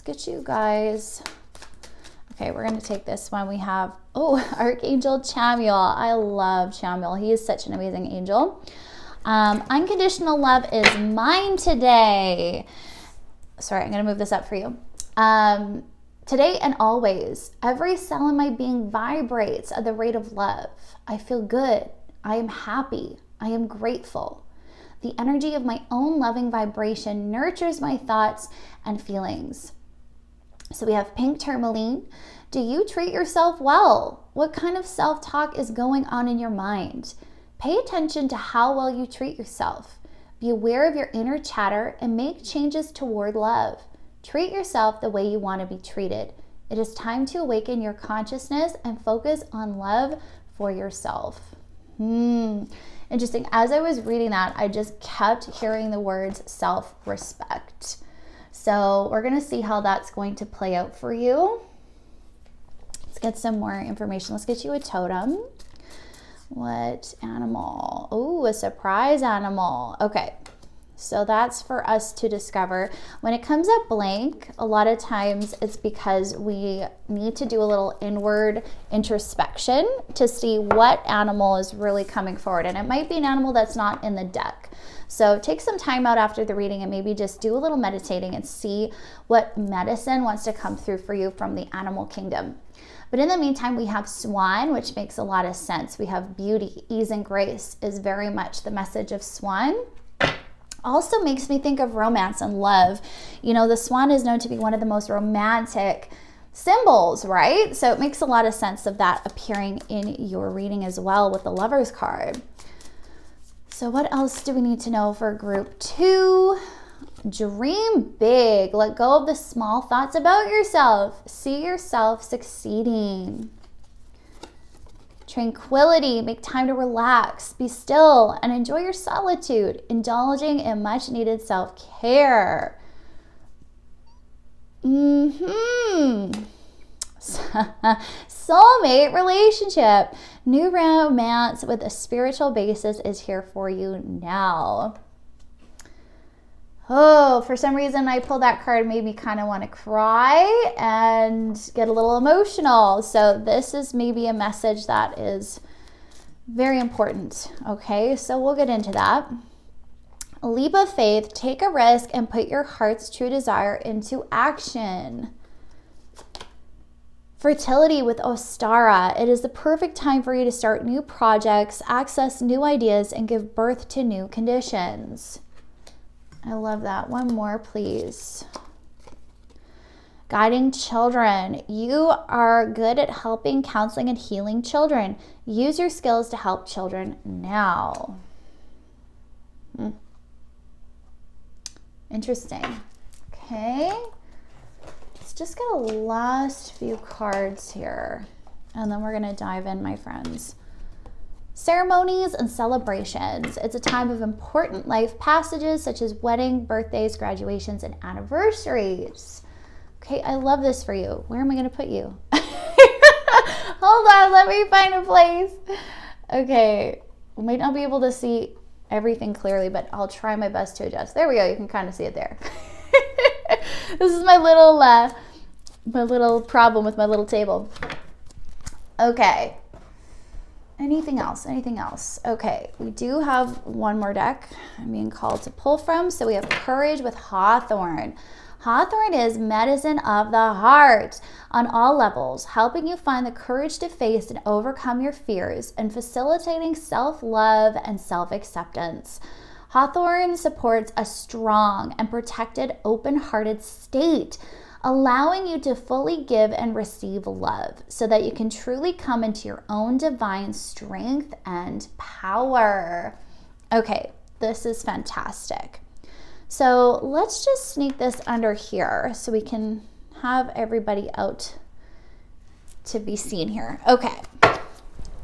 get you guys. Okay, we're going to take this one. We have, Archangel Chamuel. I love Chamuel. He is such an amazing angel. Unconditional love is mine today. Sorry, I'm going to move this up for you. Today and always, every cell in my being vibrates at the rate of love. I feel good. I am happy. I am grateful. The energy of my own loving vibration nurtures my thoughts and feelings. So we have pink tourmaline. Do you treat yourself well? What kind of self-talk is going on in your mind? Pay attention to how well you treat yourself. Be aware of your inner chatter and make changes toward love. Treat yourself the way you want to be treated. It is time to awaken your consciousness and focus on love for yourself. Interesting. As I was reading that, I just kept hearing the words self-respect. So we're going to see how that's going to play out for you. Let's get some more information. Let's get you a totem. What animal? Oh, a surprise animal. Okay. So that's for us to discover. When it comes up blank, a lot of times it's because we need to do a little inward introspection to see what animal is really coming forward. And it might be an animal that's not in the deck. So take some time out after the reading and maybe just do a little meditating and see what medicine wants to come through for you from the animal kingdom. But in the meantime, we have swan, which makes a lot of sense. We have beauty, ease, and grace is very much the message of swan. Also makes me think of romance and love. You know, the swan is known to be one of the most romantic symbols, right? So it makes a lot of sense of that appearing in your reading as well with the Lover's card. So what else do we need to know for group 2? Dream big. Let go of the small thoughts about yourself. See yourself succeeding. Tranquility, make time to relax, be still, and enjoy your solitude, indulging in much needed self-care. Soulmate relationship. New romance with a spiritual basis is here for you now. Oh, for some reason I pulled that card, made me kind of want to cry and get a little emotional. So this is maybe a message that is very important. Okay, so we'll get into that. A leap of faith, take a risk and put your heart's true desire into action. Fertility with Ostara. It is the perfect time for you to start new projects, access new ideas, and give birth to new conditions. I love that. One more, please. Guiding children. You are good at helping, counseling, and healing children. Use your skills to help children now. Interesting. Okay. Let's just get a last few cards here, and then we're going to dive in, my friends. Ceremonies and celebrations. It's a time of important life passages such as wedding, birthdays, graduations, and anniversaries. Okay, I love this for you. Where am I going to put you? Hold on, let me find a place. Okay, we might not be able to see everything clearly, but I'll try my best to adjust. There we go. You can kind of see it there. This is my little problem with my little table. Okay. Anything else? Okay, we do have one more deck I'm being called to pull from. So we have Courage with Hawthorn. Hawthorn is medicine of the heart on all levels, helping you find the courage to face and overcome your fears and facilitating self-love and self-acceptance. Hawthorn supports a strong and protected, open-hearted state, allowing you to fully give and receive love so that you can truly come into your own divine strength and power. Okay, this is fantastic. So let's just sneak this under here so we can have everybody out to be seen here. Okay,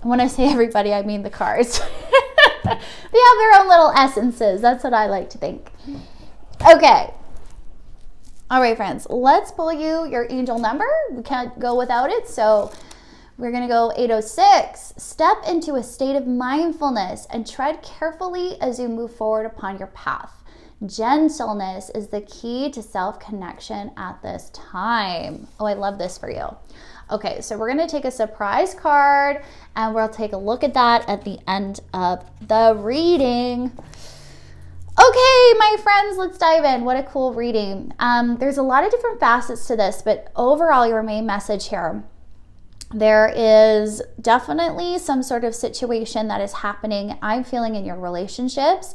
when I say everybody, I mean the cards. They have their own little essences. That's what I like to think. Okay. All right, friends, let's pull you your angel number. We can't go without it. So We're going to go 806. Step into a state of mindfulness and tread carefully as you move forward upon your path. Gentleness is the key to self-connection at this time. Oh, I love this for you. Okay, so we're going to take a surprise card and we'll take a look at that at the end of the reading. Okay, my friends, let's dive in. What a cool reading. There's a lot of different facets to this, but overall, your main message here, there is definitely some sort of situation that is happening, I'm feeling, in your relationships.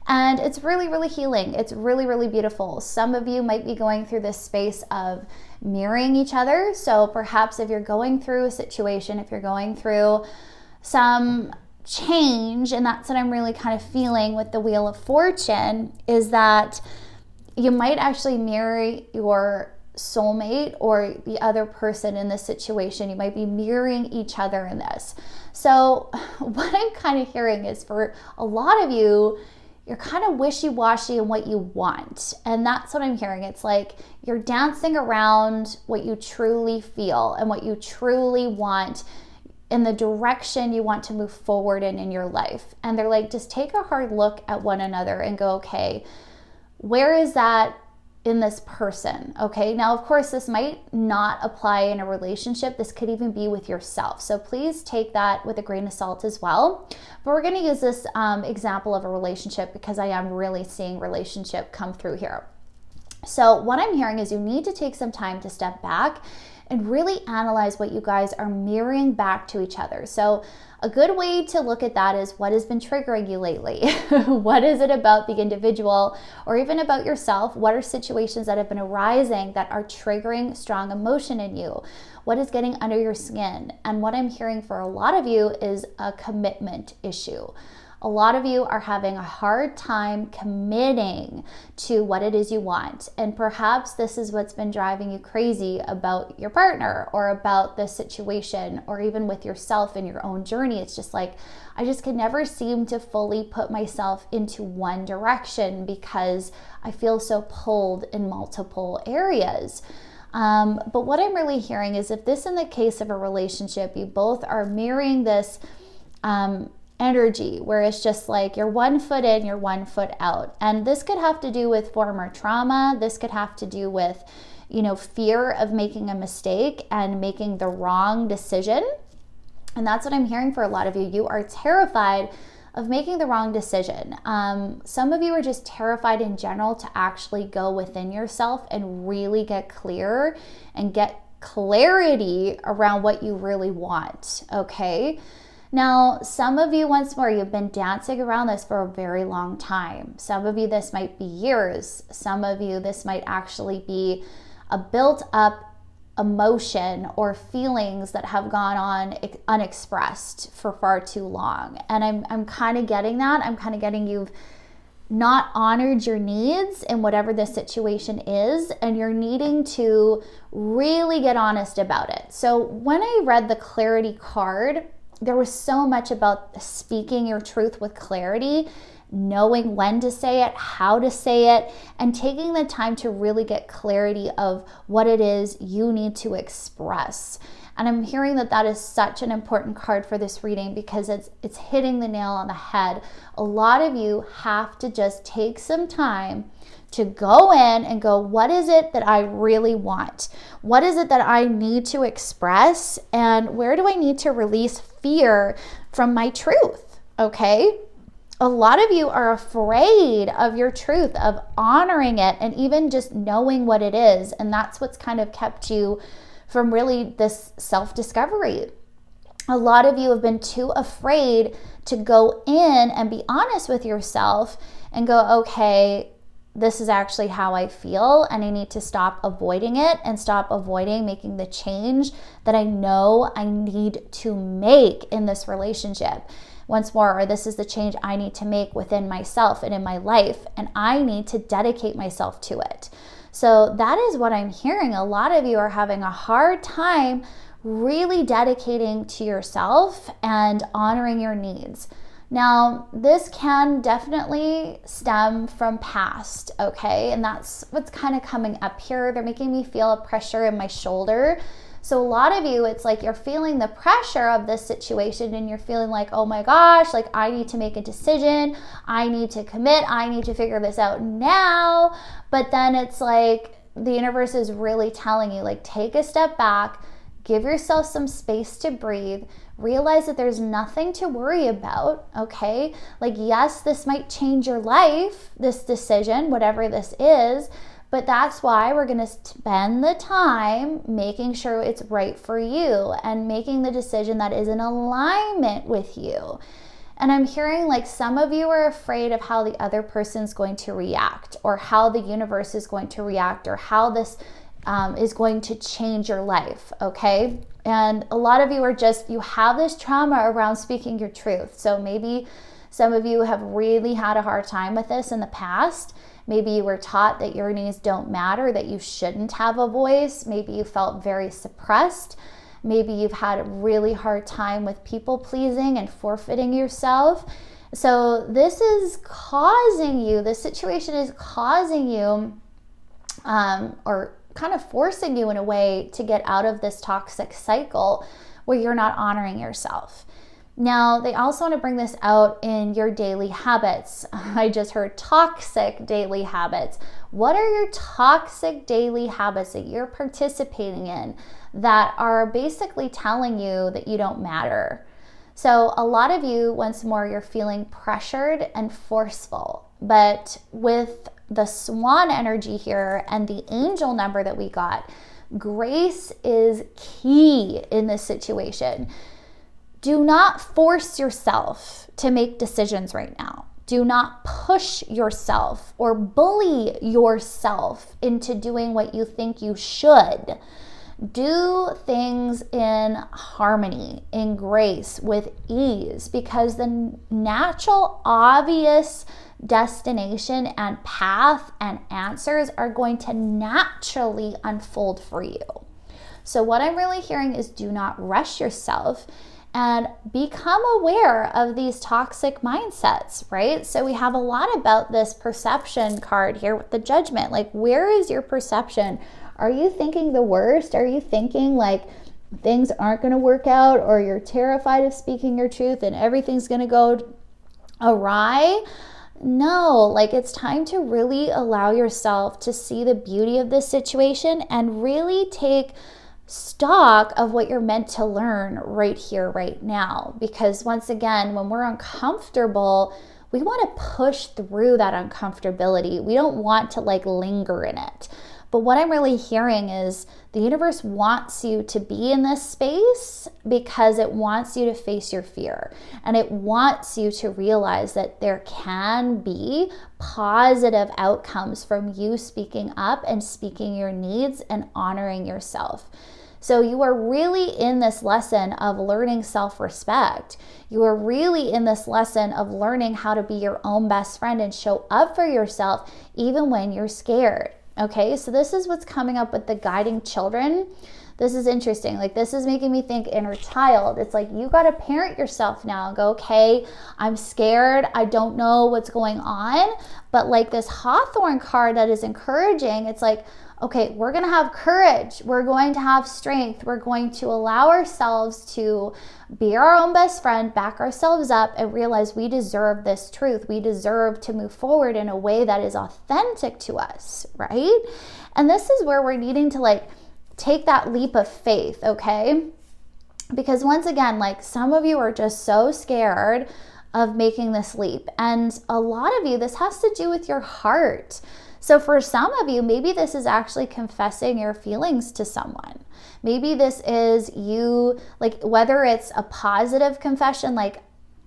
And it's really, really healing. It's really, really beautiful. Some of you might be going through this space of mirroring each other. So perhaps if you're going through a situation, if you're going through some change, and that's what I'm really kind of feeling with the Wheel of Fortune, is that you might actually mirror your soulmate or the other person in this situation. You might be mirroring each other in this. So what I'm kind of hearing is, for a lot of you, you're kind of wishy-washy in what you want. And that's what I'm hearing. It's like you're dancing around what you truly feel and what you truly want in the direction you want to move forward in your life. And they're like, just take a hard look at one another and go, okay, where is that in this person? Okay, now of course this might not apply in a relationship. This could even be with yourself. So please take that with a grain of salt as well. But we're going to use this example of a relationship because I am really seeing relationship come through here. So what I'm hearing is you need to take some time to step back and really analyze what you guys are mirroring back to each other. So a good way to look at that is, what has been triggering you lately? What is it about the individual or even about yourself? What are situations that have been arising that are triggering strong emotion in you? What is getting under your skin? And what I'm hearing for a lot of you is a commitment issue. A lot of you are having a hard time committing to what it is you want. And perhaps this is what's been driving you crazy about your partner or about this situation, or even with yourself in your own journey. It's just like, I just can never seem to fully put myself into one direction because I feel so pulled in multiple areas. But what I'm really hearing is, if this in the case of a relationship, you both are mirroring this energy where it's just like you're 1 foot in, you're 1 foot out. And this could have to do with former trauma. This could have to do with, fear of making a mistake and making the wrong decision. And that's what I'm hearing for a lot of you. You are terrified of making the wrong decision. Some of you are just terrified in general to actually go within yourself and really get clear and get clarity around what you really want, okay? Now, some of you, once more, you've been dancing around this for a very long time. Some of you, this might be years. Some of you, this might actually be a built up emotion or feelings that have gone on unexpressed for far too long. And I'm kind of getting that. I'm kind of getting you've not honored your needs in whatever the situation is, and you're needing to really get honest about it. So when I read the clarity card, there was so much about speaking your truth with clarity, knowing when to say it, how to say it, and taking the time to really get clarity of what it is you need to express. And I'm hearing that that is such an important card for this reading because it's hitting the nail on the head. A lot of you have to just take some time to go in and go, what is it that I really want? What is it that I need to express? And where do I need to release fear from my truth? Okay? A lot of you are afraid of your truth, of honoring it, and even just knowing what it is. And that's what's kind of kept you from really this self-discovery. A lot of you have been too afraid to go in and be honest with yourself and go, okay, this is actually how I feel, and I need to stop avoiding it and stop avoiding making the change that I know I need to make in this relationship. Once more, or this is the change I need to make within myself and in my life, and I need to dedicate myself to it. So that is what I'm hearing. A lot of you are having a hard time really dedicating to yourself and honoring your needs. Now, this can definitely stem from past, okay? And that's what's kind of coming up here. They're making me feel a pressure in my shoulder So a lot of you, it's like you're feeling the pressure of this situation and you're feeling like, oh my gosh, like I need to make a decision. I need to commit. I need to figure this out now. But then it's like the universe is really telling you, like, take a step back, give yourself some space to breathe, realize that there's nothing to worry about, okay? Like, yes, this might change your life, this decision, whatever this is, but that's why we're going to spend the time making sure it's right for you and making the decision that is in alignment with you. And I'm hearing like some of you are afraid of how the other person's going to react, or how the universe is going to react, or how this is going to change your life, okay? And a lot of you are just, you have this trauma around speaking your truth. So maybe some of you have really had a hard time with this in the past. Maybe you were taught that your needs don't matter, that you shouldn't have a voice. Maybe you felt very suppressed. Maybe you've had a really hard time with people pleasing and forfeiting yourself. So this is causing you, this situation is causing you, or kind of forcing you in a way to get out of this toxic cycle where you're not honoring yourself. Now, they also want to bring this out in your daily habits. I just heard toxic daily habits. What are your toxic daily habits that you're participating in that are basically telling you that you don't matter? So a lot of you, once more, you're feeling pressured and forceful. But with the swan energy here and the angel number that we got, grace is key in this situation. Do not force yourself to make decisions right now. Do not push yourself or bully yourself into doing what you think you should. Do things in harmony, in grace, with ease, because the natural, obvious destination and path and answers are going to naturally unfold for you. So what I'm really hearing is do not rush yourself and become aware of these toxic mindsets, right? So we have a lot about this perception card here with the Judgment. Like, where is your perception? Are you thinking the worst? Are you thinking like things aren't going to work out, or you're terrified of speaking your truth and everything's going to go awry? No, like, it's time to really allow yourself to see the beauty of this situation and really take stock of what you're meant to learn right here, right now. Because once again, when we're uncomfortable, we want to push through that uncomfortability. We don't want to like linger in it. But what I'm really hearing is the universe wants you to be in this space because it wants you to face your fear. And it wants you to realize that there can be positive outcomes from you speaking up and speaking your needs and honoring yourself. So you are really in this lesson of learning self-respect. You are really in this lesson of learning how to be your own best friend and show up for yourself even when you're scared. Okay, so this is what's coming up with the guiding children. This is interesting. Like, this is making me think inner child. It's like you got to parent yourself now and go, okay, I'm scared. I don't know what's going on. But like this Hawthorne card that is encouraging, it's like, okay, we're going to have courage. We're going to have strength. We're going to allow ourselves to be our own best friend, back ourselves up, and realize we deserve this truth. We deserve to move forward in a way that is authentic to us, right? And this is where we're needing to like take that leap of faith, okay? Because once again, like, some of you are just so scared of making this leap. And a lot of you, this has to do with your heart. So for some of you, maybe this is actually confessing your feelings to someone. Maybe this is you, like, whether it's a positive confession, like,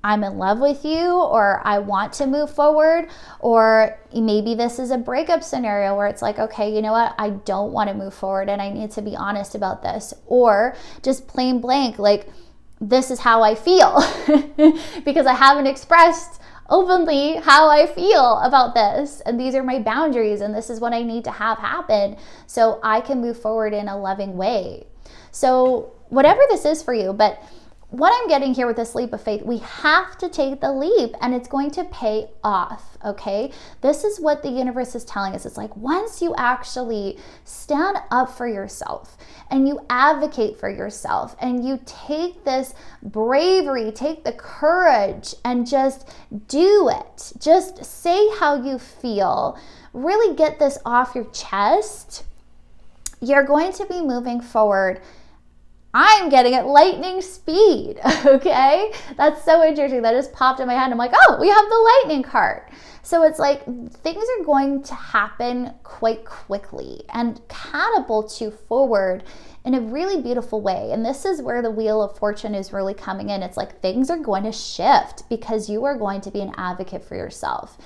I'm in love with you, or I want to move forward, or maybe this is a breakup scenario where it's like, okay, you know what, I don't want to move forward and I need to be honest about this, or just plain blank, like, this is how I feel because I haven't expressed openly how I feel about this, and these are my boundaries, and this is what I need to have happen so I can move forward in a loving way. So whatever this is for you, but what I'm getting here with this leap of faith, we have to take the leap and it's going to pay off, okay? This is what the universe is telling us. It's like once you actually stand up for yourself and you advocate for yourself and you take this bravery, take the courage and just do it. Just say how you feel. Really get this off your chest. You're going to be moving forward. I'm getting at lightning speed, okay? That's so interesting. That just popped in my head. I'm like, oh, we have the lightning card. So it's like things are going to happen quite quickly and catapult you forward in a really beautiful way. And this is where the Wheel of Fortune is really coming in. It's like things are going to shift because you are going to be an advocate for yourself.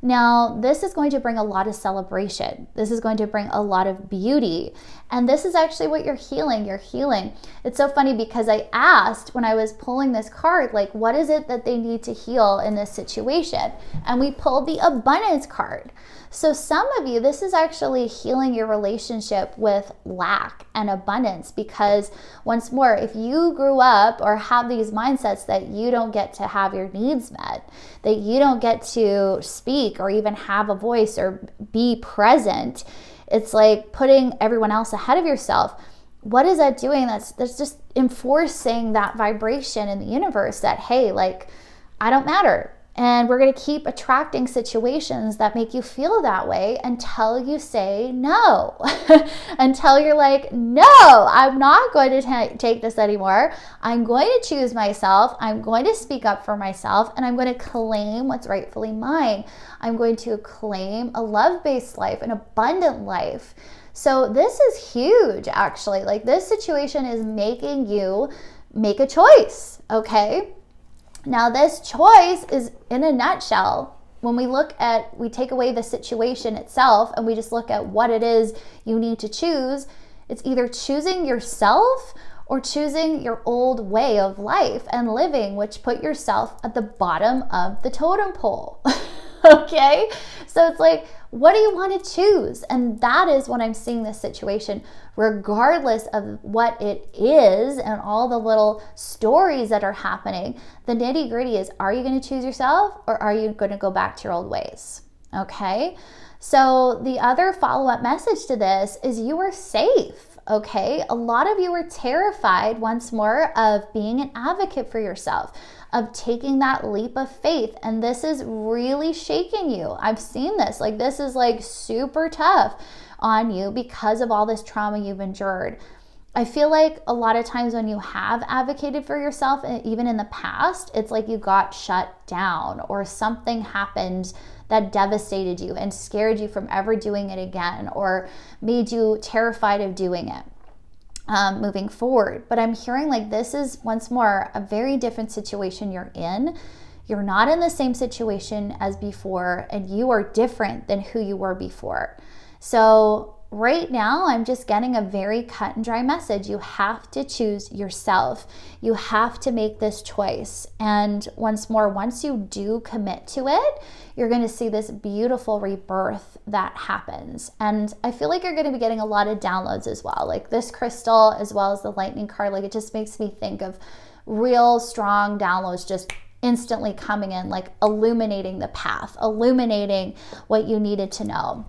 Now, this is going to bring a lot of celebration. This is going to bring a lot of beauty. And this is actually what you're healing. You're healing. It's so funny because I asked when I was pulling this card, like, what is it that they need to heal in this situation? And we pulled the abundance card. So some of you, this is actually healing your relationship with lack and abundance because once more, if you grew up or have these mindsets that you don't get to have your needs met, that you don't get to speak or even have a voice or be present, it's like putting everyone else ahead of yourself. What is that doing? That's just enforcing that vibration in the universe that, hey, like, I don't matter. And we're going to keep attracting situations that make you feel that way until you say no. Until you're like, no, I'm not going to take this anymore. I'm going to choose myself. I'm going to speak up for myself. And I'm going to claim what's rightfully mine. I'm going to claim a love-based life, an abundant life. So this is huge, actually. Like this situation is making you make a choice, okay? Now, this choice is in a nutshell. When we take away the situation itself and we just look at what it is you need to choose, it's either choosing yourself or choosing your old way of life and living, which put yourself at the bottom of the totem pole. Okay? So it's like, what do you want to choose? And that is when I'm seeing this situation, regardless of what it is and all the little stories that are happening. The nitty gritty is, are you going to choose yourself or are you going to go back to your old ways? Okay. So the other follow-up message to this is you are safe. Okay. A lot of you are terrified once more of being an advocate for yourself, of taking that leap of faith. And this is really shaking you. I've seen this. Like this is like super tough on you because of all this trauma you've endured. I feel like a lot of times when you have advocated for yourself, even in the past, it's like you got shut down or something happened that devastated you and scared you from ever doing it again or made you terrified of doing it. Moving forward. But I'm hearing like this is once more a very different situation you're in. You're not in the same situation as before, and you are different than who you were before. So right now, I'm just getting a very cut and dry message. You have to choose yourself. You have to make this choice. And once more, once you do commit to it, you're going to see this beautiful rebirth that happens. And I feel like you're going to be getting a lot of downloads as well. Like this crystal, as well as the lightning card, like it just makes me think of real strong downloads just instantly coming in, like illuminating the path, illuminating what you needed to know.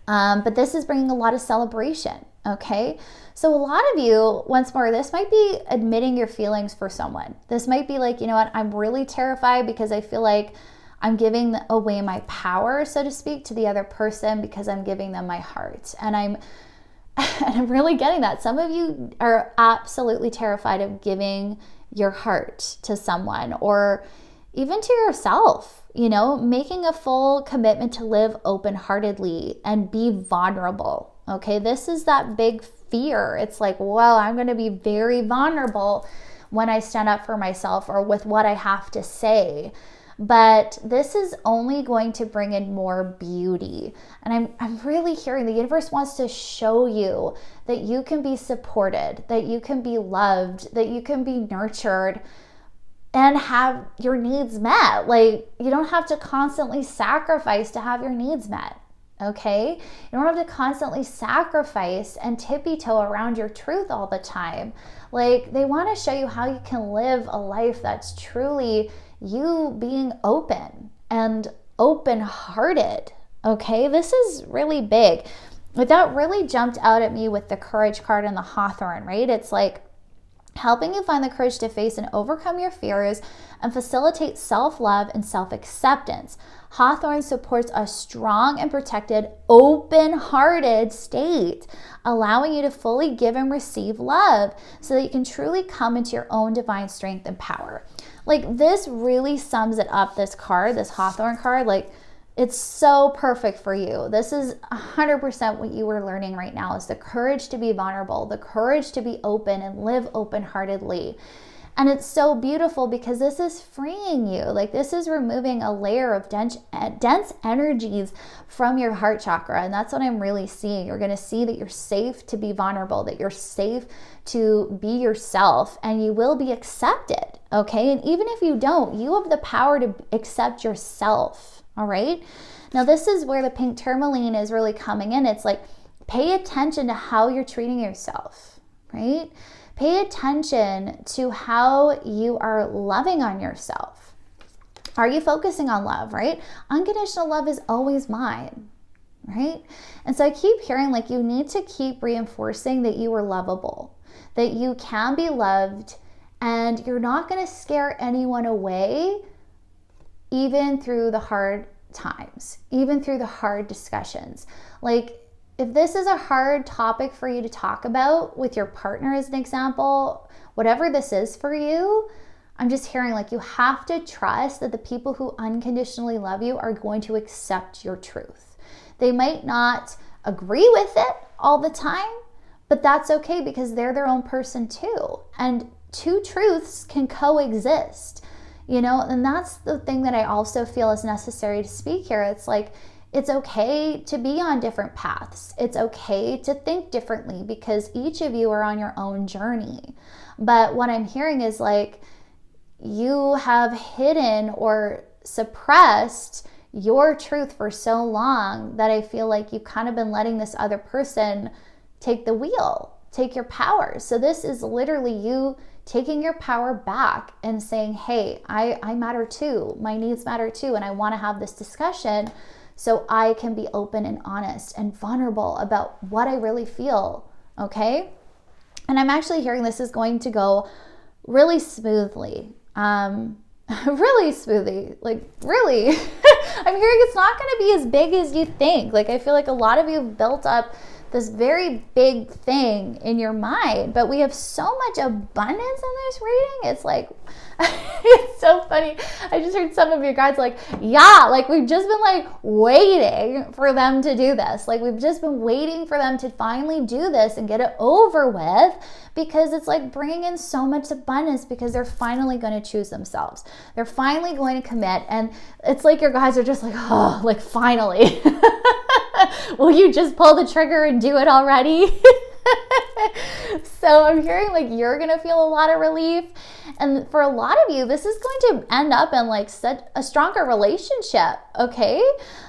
But this is bringing a lot of celebration, okay? So a lot of you, once more, this might be admitting your feelings for someone. This might be like, you know what, I'm really terrified because I feel like I'm giving away my power, so to speak, to the other person because I'm giving them my heart. And I'm really getting that. Some of you are absolutely terrified of giving your heart to someone or even to yourself, you know, making a full commitment to live open-heartedly and be vulnerable, okay? This is that big fear. It's like, well, I'm going to be very vulnerable when I stand up for myself or with what I have to say. But this is only going to bring in more beauty. And I'm really hearing the universe wants to show you that you can be supported, that you can be loved, that you can be nurtured, and have your needs met. Like, you don't have to constantly sacrifice to have your needs met, okay? You don't have to constantly sacrifice and tippy-toe around your truth all the time. Like, they want to show you how you can live a life that's truly you being open and open-hearted, okay? This is really big. But that really jumped out at me with the Courage card and the Hawthorn, right? It's like helping you find the courage to face and overcome your fears and facilitate self-love and self-acceptance. Hawthorn supports a strong and protected, open-hearted state, allowing you to fully give and receive love so that you can truly come into your own divine strength and power. Like, this really sums it up, this card, this Hawthorn card. Like, it's so perfect for you. This is 100% what you are learning right now, is the courage to be vulnerable, the courage to be open and live open-heartedly. And it's so beautiful because this is freeing you. Like, this is removing a layer of dense energies from your heart chakra. And that's what I'm really seeing. You're going to see that you're safe to be vulnerable, that you're safe to be yourself, and you will be accepted, okay? And even if you don't, you have the power to accept yourself. All right. Now, this is where the pink tourmaline is really coming in. It's like, pay attention to how you're treating yourself, right? Pay attention to how you are loving on yourself. Are you focusing on love, right? Unconditional love is always mine, right? And so I keep hearing like you need to keep reinforcing that you are lovable, that you can be loved, and you're not going to scare anyone away, even through the hard times, even through the hard discussions. Like, if this is a hard topic for you to talk about with your partner, as an example, whatever this is for you, I'm just hearing like you have to trust that the people who unconditionally love you are going to accept your truth. They might not agree with it all the time, but that's okay because they're their own person too. And two truths can coexist. You know, and that's the thing that I also feel is necessary to speak here. It's like, it's okay to be on different paths. It's okay to think differently because each of you are on your own journey. But what I'm hearing is like, you have hidden or suppressed your truth for so long that I feel like you've kind of been letting this other person take the wheel, take your power. So this is literally you taking your power back and saying, hey, I matter too. My needs matter too. And I want to have this discussion so I can be open and honest and vulnerable about what I really feel. Okay. And I'm actually hearing this is going to go really smoothly. Really smoothly. Like, really. I'm hearing it's not going to be as big as you think. Like, I feel like a lot of you have built up this very big thing in your mind, but we have so much abundance in this reading. It's like, it's so funny. I just heard some of your guys like, yeah, like we've just been like waiting for them to do this. Like we've just been waiting for them to finally do this and get it over with, because it's like bringing in so much abundance because they're finally going to choose themselves. They're finally going to commit. And it's like your guys are just like, oh, like finally. Will you just pull the trigger and do it already? So I'm hearing like you're going to feel a lot of relief. And for a lot of you, this is going to end up in like such a stronger relationship. Okay.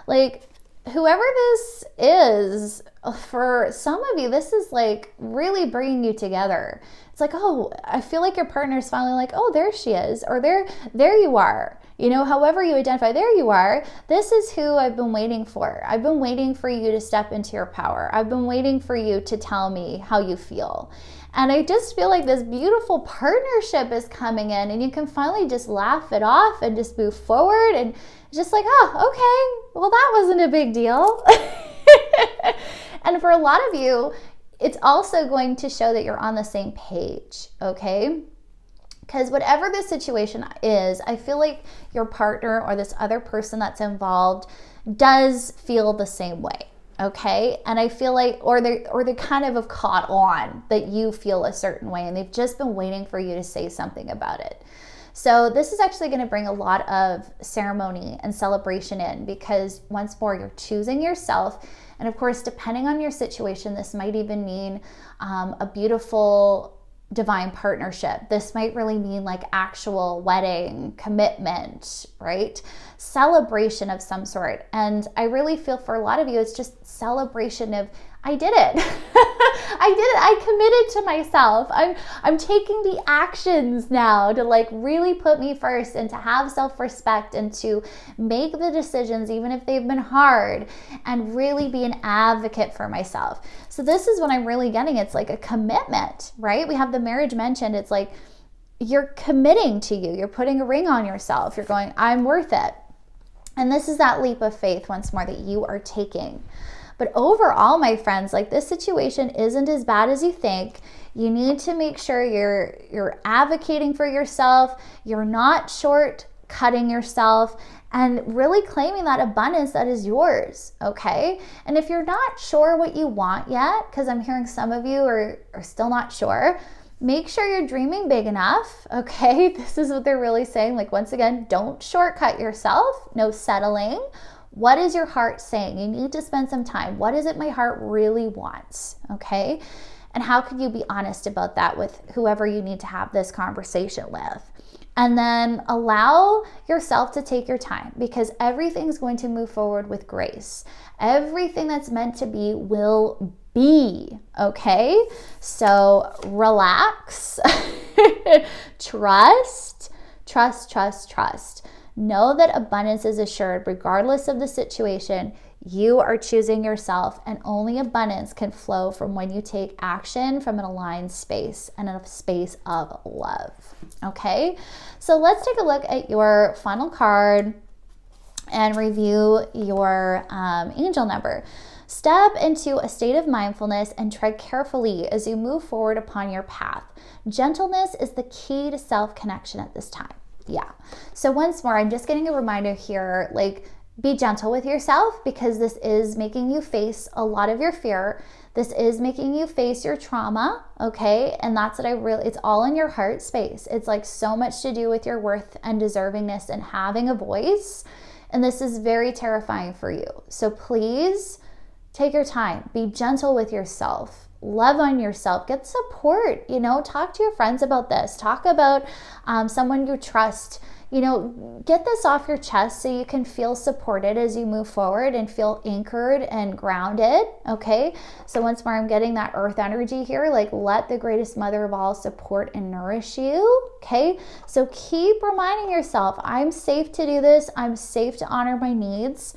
Like whoever this is, for some of you, this is like really bringing you together. It's like, oh, I feel like your partner's finally like, oh, there she is. Or there you are. You know, however you identify, there you are. This is who I've been waiting for. I've been waiting for you to step into your power. I've been waiting for you to tell me how you feel. And I just feel like this beautiful partnership is coming in and you can finally just laugh it off and just move forward and just like, oh, okay, well, that wasn't a big deal. And for a lot of you, it's also going to show that you're on the same page, okay? Because whatever the situation is, I feel like your partner or this other person that's involved does feel the same way, okay? And I feel like, or they kind of have caught on that you feel a certain way and they've just been waiting for you to say something about it. So this is actually going to bring a lot of ceremony and celebration in, because once more, you're choosing yourself. And of course, depending on your situation, this might even mean a beautiful divine partnership. This might really mean like actual wedding, commitment, right? Celebration of some sort. And I really feel for a lot of you, it's just celebration of, I did it. I did it. I committed to myself. I'm taking the actions now to like really put me first and to have self-respect and to make the decisions, even if they've been hard, and really be an advocate for myself. So this is what I'm really getting. It's like a commitment, right? We have the marriage mentioned. It's like you're committing to you. You're putting a ring on yourself. You're going, I'm worth it. And this is that leap of faith once more that you are taking. But overall, my friends, like this situation isn't as bad as you think. You need to make sure you're advocating for yourself. You're not short-cutting yourself and really claiming that abundance that is yours, okay? And if you're not sure what you want yet, because I'm hearing some of you are still not sure, make sure you're dreaming big enough, okay? This is what they're really saying. Like, once again, don't shortcut yourself. No settling. What is your heart saying? You need to spend some time. What is it my heart really wants? Okay. And how can you be honest about that with whoever you need to have this conversation with? And then allow yourself to take your time, because everything's going to move forward with grace. Everything that's meant to be will be, okay? So relax, trust. Know that abundance is assured regardless of the situation. You are choosing yourself, and only abundance can flow from when you take action from an aligned space and a space of love. Okay, so let's take a look at your final card and review your angel number. Step into a state of mindfulness and tread carefully as you move forward upon your path. Gentleness is the key to self-connection at this time. Yeah. So once more, I'm just getting a reminder here, like, be gentle with yourself, because this is making you face a lot of your fear. This is making you face your trauma, okay? And that's what it's all in your heart space. It's like so much to do with your worth and deservingness and having a voice. And this is very terrifying for you. So please take your time. Be gentle with yourself. Love on yourself. Get support. Talk to your friends about this. Talk about someone you trust. Get this off your chest so you can feel supported as you move forward and feel anchored and grounded. Okay. So once more, I'm getting that earth energy here. Like, let the greatest mother of all support and nourish you. Okay. So keep reminding yourself, I'm safe to do this. I'm safe to honor my needs.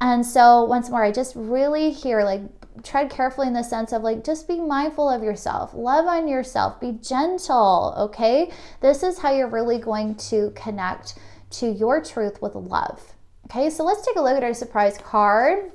And so once more, I just really hear, like, tread carefully in the sense of, like, just be mindful of yourself, love on yourself, be gentle, okay? This is how you're really going to connect to your truth with love. Okay, so let's take a look at our surprise card.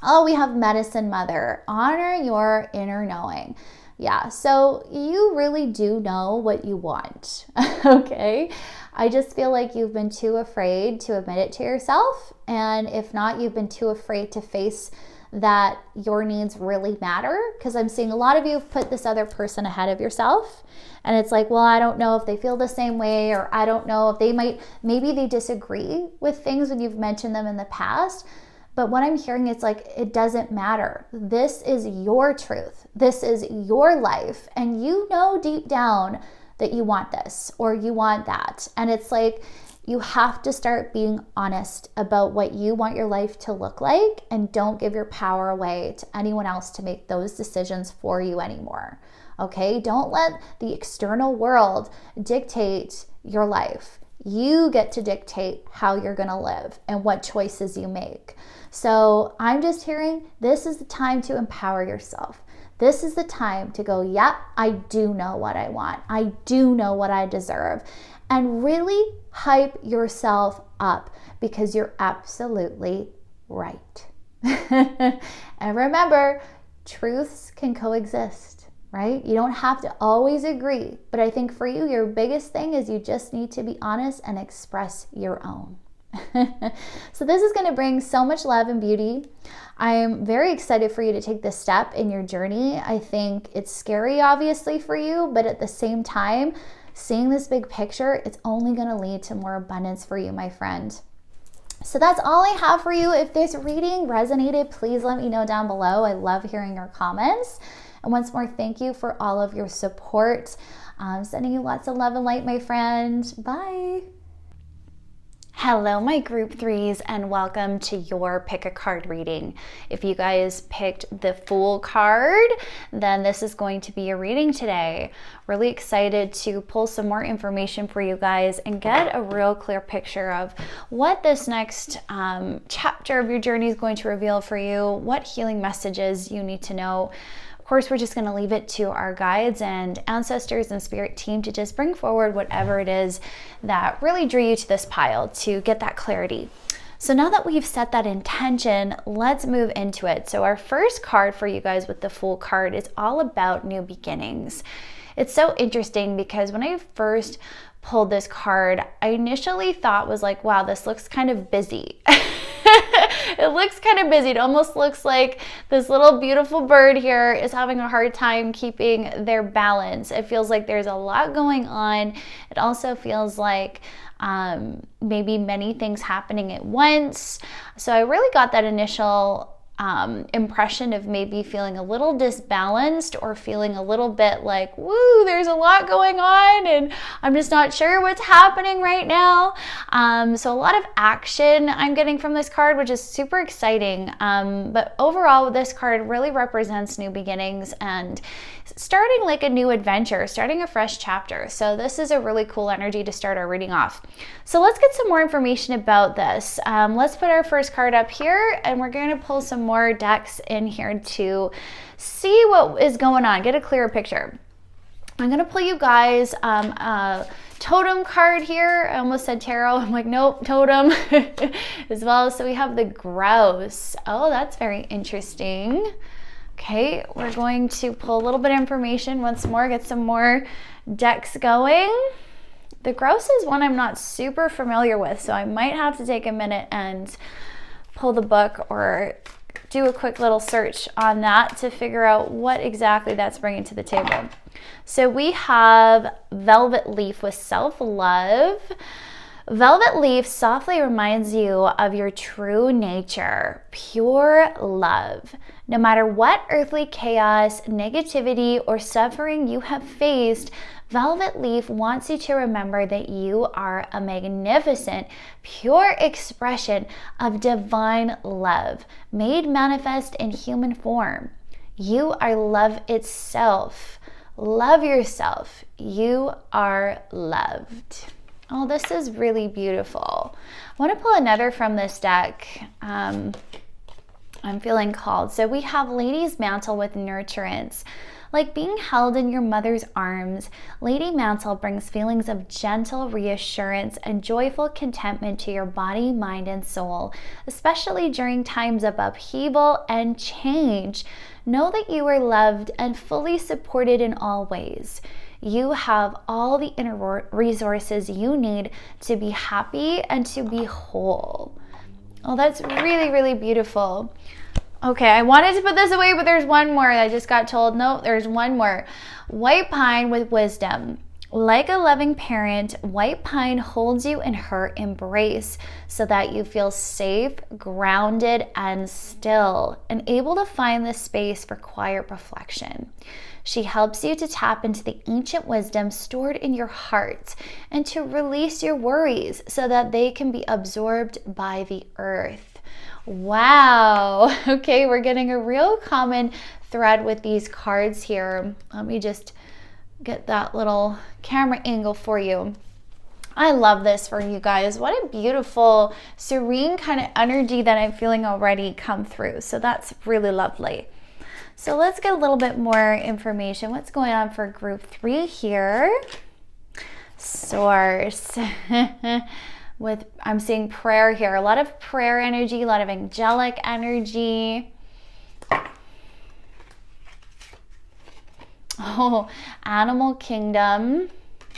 Oh, we have Medicine Mother. Honor your inner knowing. Yeah, so you really do know what you want, okay? I just feel like you've been too afraid to admit it to yourself. And if not, you've been too afraid to face that your needs really matter, because I'm seeing a lot of you have put this other person ahead of yourself, and it's like, well, I don't know if they feel the same way, or I don't know if maybe they disagree with things when you've mentioned them in the past. But what I'm hearing, it's like, it doesn't matter. This is your truth. This is your life, and you know deep down that you want this or you want that. And it's like, you have to start being honest about what you want your life to look like, and don't give your power away to anyone else to make those decisions for you anymore. Okay? Don't let the external world dictate your life. You get to dictate how you're going to live and what choices you make. So I'm just hearing, this is the time to empower yourself. This is the time to go, yep, I do know what I want. I do know what I deserve. And really hype yourself up, because you're absolutely right. And remember, truths can coexist, right? You don't have to always agree. But I think for you, your biggest thing is you just need to be honest and express your own. So this is going to bring so much love and beauty. I am very excited for you to take this step in your journey. I think it's scary, obviously, for you, but at the same time, seeing this big picture, it's only going to lead to more abundance for you, my friend. So that's all I have for you. If this reading resonated, please let me know down below. I love hearing your comments. And once more, thank you for all of your support. Sending you lots of love and light, my friend. Bye. Hello, my group threes, and welcome to your pick a card reading. If you guys picked the Fool card, then this is going to be your reading today. Really excited to pull some more information for you guys and get a real clear picture of what this next chapter of your journey is going to reveal for you, what healing messages you need to know. Of course, we're just going to leave it to our guides and ancestors and spirit team to just bring forward whatever it is that really drew you to this pile to get that clarity. So now that we've set that intention, let's move into it. So our first card for you guys with the Fool card is all about new beginnings. It's so interesting because when I first pulled this card, I initially thought was like, wow, this looks kind of busy. It looks kind of busy. It almost looks like this little beautiful bird here is having a hard time keeping their balance. It feels like there's a lot going on. It also feels like maybe many things happening at once. So I really got that initial impression of maybe feeling a little disbalanced or feeling a little bit like, woo, there's a lot going on and I'm just not sure what's happening right now. So a lot of action I'm getting from this card, which is super exciting. But overall, this card really represents new beginnings and starting like a new adventure, starting a fresh chapter. So this is a really cool energy to start our reading off. So let's get some more information about this. Let's put our first card up here and we're going to pull some more decks in here to see what is going on, get a clearer picture. I'm going to pull you guys a totem card here. I almost said tarot. I'm like, nope, totem as well. So we have the grouse. Oh, that's very interesting. Okay, we're going to pull a little bit of information once more, get some more decks going. The grouse is one I'm not super familiar with, so I might have to take a minute and pull the book or do a quick little search on that to figure out what exactly that's bringing to the table. So we have Velvet Leaf with self-love. Velvet Leaf softly reminds you of your true nature, pure love. No matter what earthly chaos, negativity, or suffering you have faced, Velvet Leaf wants you to remember that you are a magnificent, pure expression of divine love, made manifest in human form. You are love itself. Love yourself. You are loved. Oh, this is really beautiful. I want to pull another from this deck. I'm feeling called. So we have Lady's Mantle with nurturance. Like being held in your mother's arms, Lady Mantle brings feelings of gentle reassurance and joyful contentment to your body, mind, and soul, especially during times of upheaval and change. Know that you are loved and fully supported in all ways. You have all the inner resources you need to be happy and to be whole. Oh, that's really, really beautiful. Okay, I wanted to put this away, but there's one more. I just got told, no, there's one more. White Pine with wisdom. Like a loving parent, White Pine holds you in her embrace so that you feel safe, grounded, and still, and able to find the space for quiet reflection. She helps you to tap into the ancient wisdom stored in your heart and to release your worries so that they can be absorbed by the earth. Wow. Okay, we're getting a real common thread with these cards here. Let me just get that little camera angle for you. I love this for you guys. What a beautiful, serene kind of energy that I'm feeling already come through. So that's really lovely. So let's get a little bit more information. What's going on for group 3 here? Source. I'm seeing prayer here. A lot of prayer energy, a lot of angelic energy. Oh, Animal Kingdom.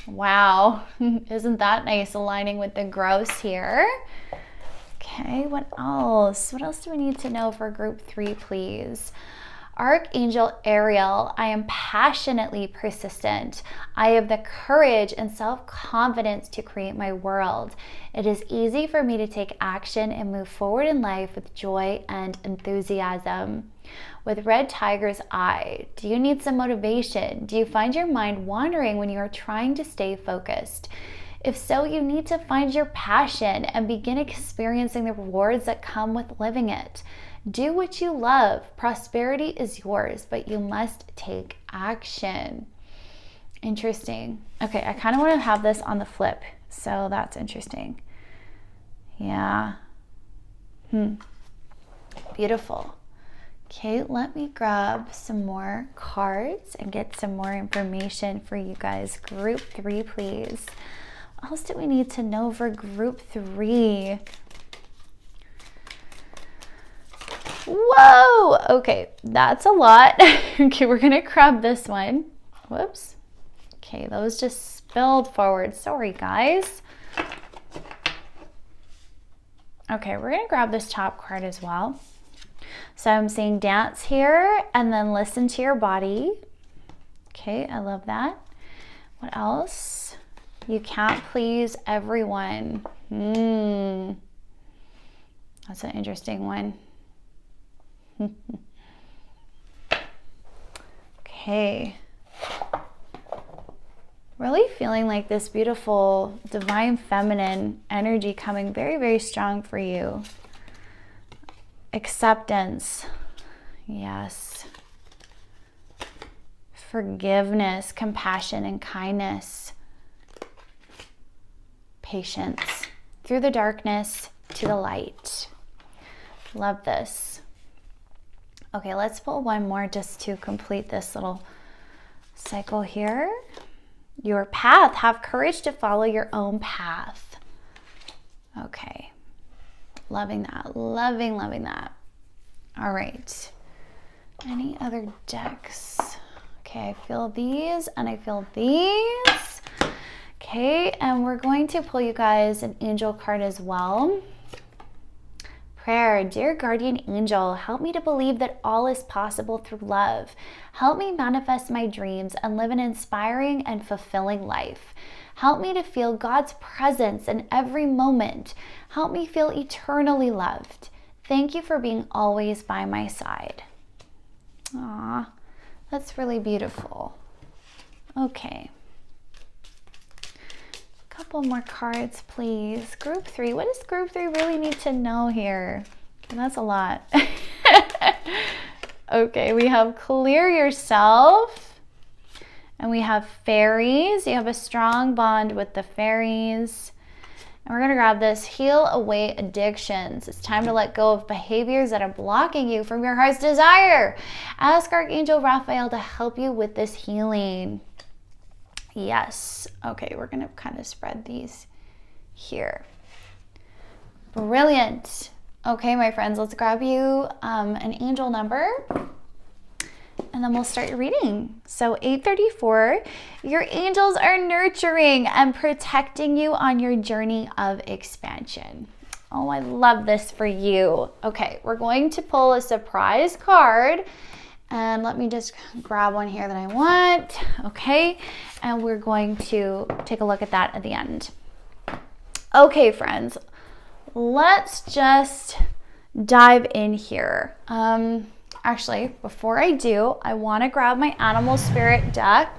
Wow. Isn't that nice, aligning with the grouse here? Okay, what else? What else do we need to know for group 3, please? Archangel Ariel, I am passionately persistent. I have the courage and self-confidence to create my world. It is easy for me to take action and move forward in life with joy and enthusiasm. With Red Tiger's Eye, do you need some motivation? Do you find your mind wandering when you are trying to stay focused? If so, you need to find your passion and begin experiencing the rewards that come with living it. Do what you love. Prosperity is yours, but you must take action. Interesting. Okay, I kind of want to have this on the flip, so that's interesting. Yeah. Beautiful. Okay, let me grab some more cards and get some more information for you guys. Group 3, please. What else do we need to know for group 3? Whoa! Okay, that's a lot. Okay, we're gonna grab this one. Whoops. Okay, those just spilled forward. Sorry, guys. Okay, we're gonna grab this top card as well. So I'm seeing dance here and then listen to your body. Okay, I love that. What else? You can't please everyone. That's an interesting one. Okay. Really feeling like this beautiful divine feminine energy coming very, very strong for you. Acceptance. Yes. Forgiveness, compassion, and kindness. Patience. Through the darkness to the light. Love this. Okay, let's pull one more just to complete this little cycle here. Your path. Have courage to follow your own path. Okay. Loving that. Loving that. All right. Any other decks? Okay, I feel these and I feel these. Okay, and we're going to pull you guys an angel card as well. Prayer. Dear guardian angel, help me to believe that all is possible through love. Help me manifest my dreams and live an inspiring and fulfilling life. Help me to feel God's presence in every moment. Help me feel eternally loved. Thank you for being always by my side. Aw, that's really beautiful. Okay. Couple more cards, please. Group 3. What does group 3 really need to know here? That's a lot. Okay, we have clear yourself. And we have fairies. You have a strong bond with the fairies. And we're going to grab this. Heal away addictions. It's time to let go of behaviors that are blocking you from your heart's desire. Ask Archangel Raphael to help you with this healing. Yes. Okay, we're going to kind of spread these here. Brilliant. Okay, my friends, let's grab you an angel number and then we'll start your reading. So 834, your angels are nurturing and protecting you on your journey of expansion. Oh, I love this for you. Okay, we're going to pull a surprise card. And let me just grab one here that I want. Okay, and we're going to take a look at that at the end. Okay, friends, let's just dive in here. Actually, before I do, I want to grab my animal spirit deck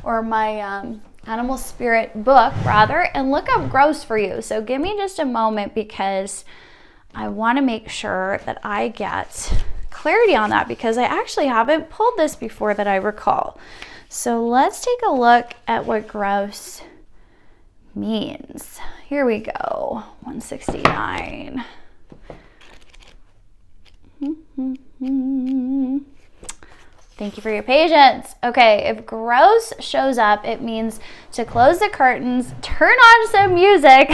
or my animal spirit book rather and look up gross for you. So give me just a moment because I want to make sure that I get clarity on that because I actually haven't pulled this before that I recall. So let's take a look at what gross means. Here we go. 169. Thank you for your patience. Okay, if gross shows up, it means to close the curtains, turn on some music,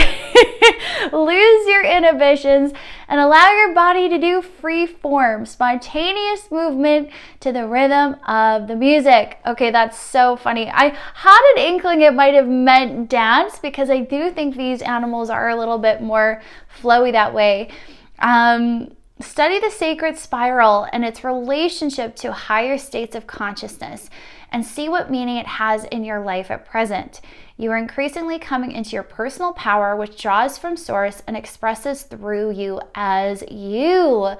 lose your inhibitions, and allow your body to do free form, spontaneous movement to the rhythm of the music. Okay, that's so funny. I had an inkling it might have meant dance because I do think these animals are a little bit more flowy that way. Study the sacred spiral and its relationship to higher states of consciousness and see what meaning it has in your life at present. You are increasingly coming into your personal power, which draws from source and expresses through you as you.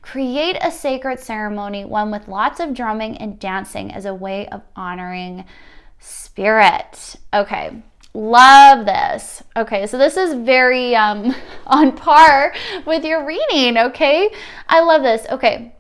Create a sacred ceremony, one with lots of drumming and dancing as a way of honoring spirit. Okay. Love this. Okay, so this is very on par with your reading, okay? I love this. Okay,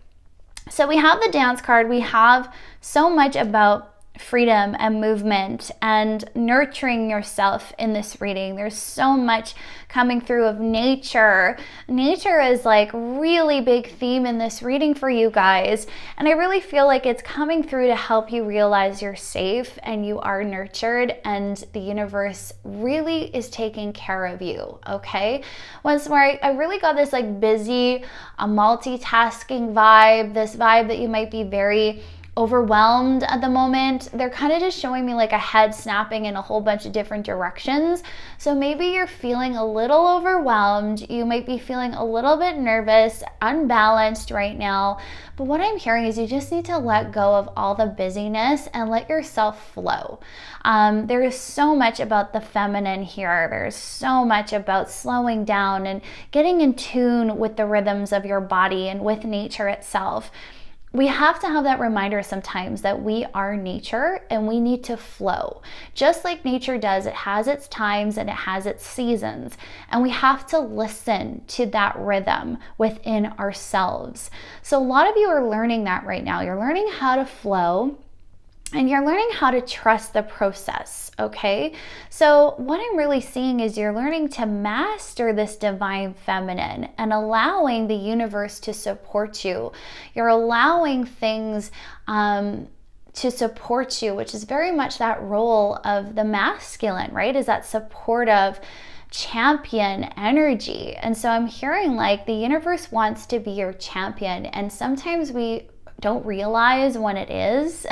so we have the dance card. We have so much about freedom and movement and nurturing yourself in this reading. There's so much coming through of nature. Nature is like really big theme in this reading for you guys. And I really feel like it's coming through to help you realize you're safe and you are nurtured and the universe really is taking care of you, okay? Once more, I really got this like busy, multitasking vibe, this vibe that you might be very overwhelmed at the moment. They're kind of just showing me like a head snapping in a whole bunch of different directions. So maybe you're feeling a little overwhelmed. You might be feeling a little bit nervous, unbalanced right now. But what I'm hearing is you just need to let go of all the busyness and let yourself flow. There is so much about the feminine here. There's so much about slowing down and getting in tune with the rhythms of your body and with nature itself. We have to have that reminder sometimes that we are nature and we need to flow. Just like nature does, it has its times and it has its seasons. And we have to listen to that rhythm within ourselves. So a lot of you are learning that right now. You're learning how to flow. And you're learning how to trust the process, okay? So what I'm really seeing is you're learning to master this divine feminine and allowing the universe to support you. You're allowing things to support you, which is very much that role of the masculine, right? Is that supportive champion energy. And so I'm hearing like the universe wants to be your champion. And sometimes we don't realize when it is,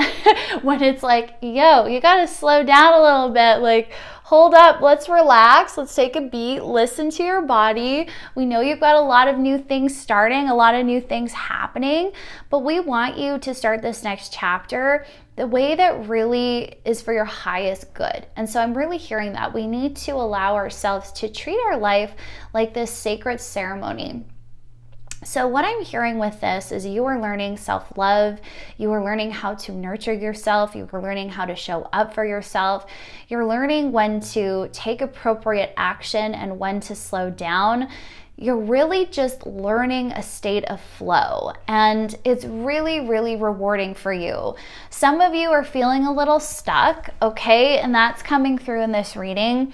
when it's like, yo, you got to slow down a little bit. Like, hold up, let's relax. Let's take a beat, listen to your body. We know you've got a lot of new things starting, a lot of new things happening, but we want you to start this next chapter the way that really is for your highest good. And so I'm really hearing that we need to allow ourselves to treat our life like this sacred ceremony. So what I'm hearing with this is you are learning self-love, you are learning how to nurture yourself, you are learning how to show up for yourself, you're learning when to take appropriate action and when to slow down. You're really just learning a state of flow, and it's really, really rewarding for you. Some of you are feeling a little stuck, okay, and that's coming through in this reading.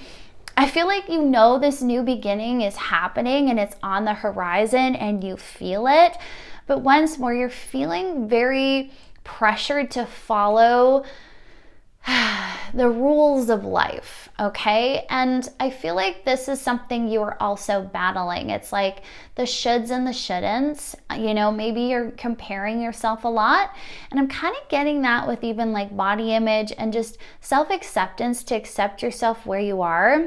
I feel like you know this new beginning is happening and it's on the horizon and you feel it. But once more, you're feeling very pressured to follow the rules of life, okay? And I feel like this is something you are also battling. It's like the shoulds and the shouldn'ts. You know, maybe you're comparing yourself a lot. And I'm kind of getting that with even like body image and just self-acceptance, to accept yourself where you are,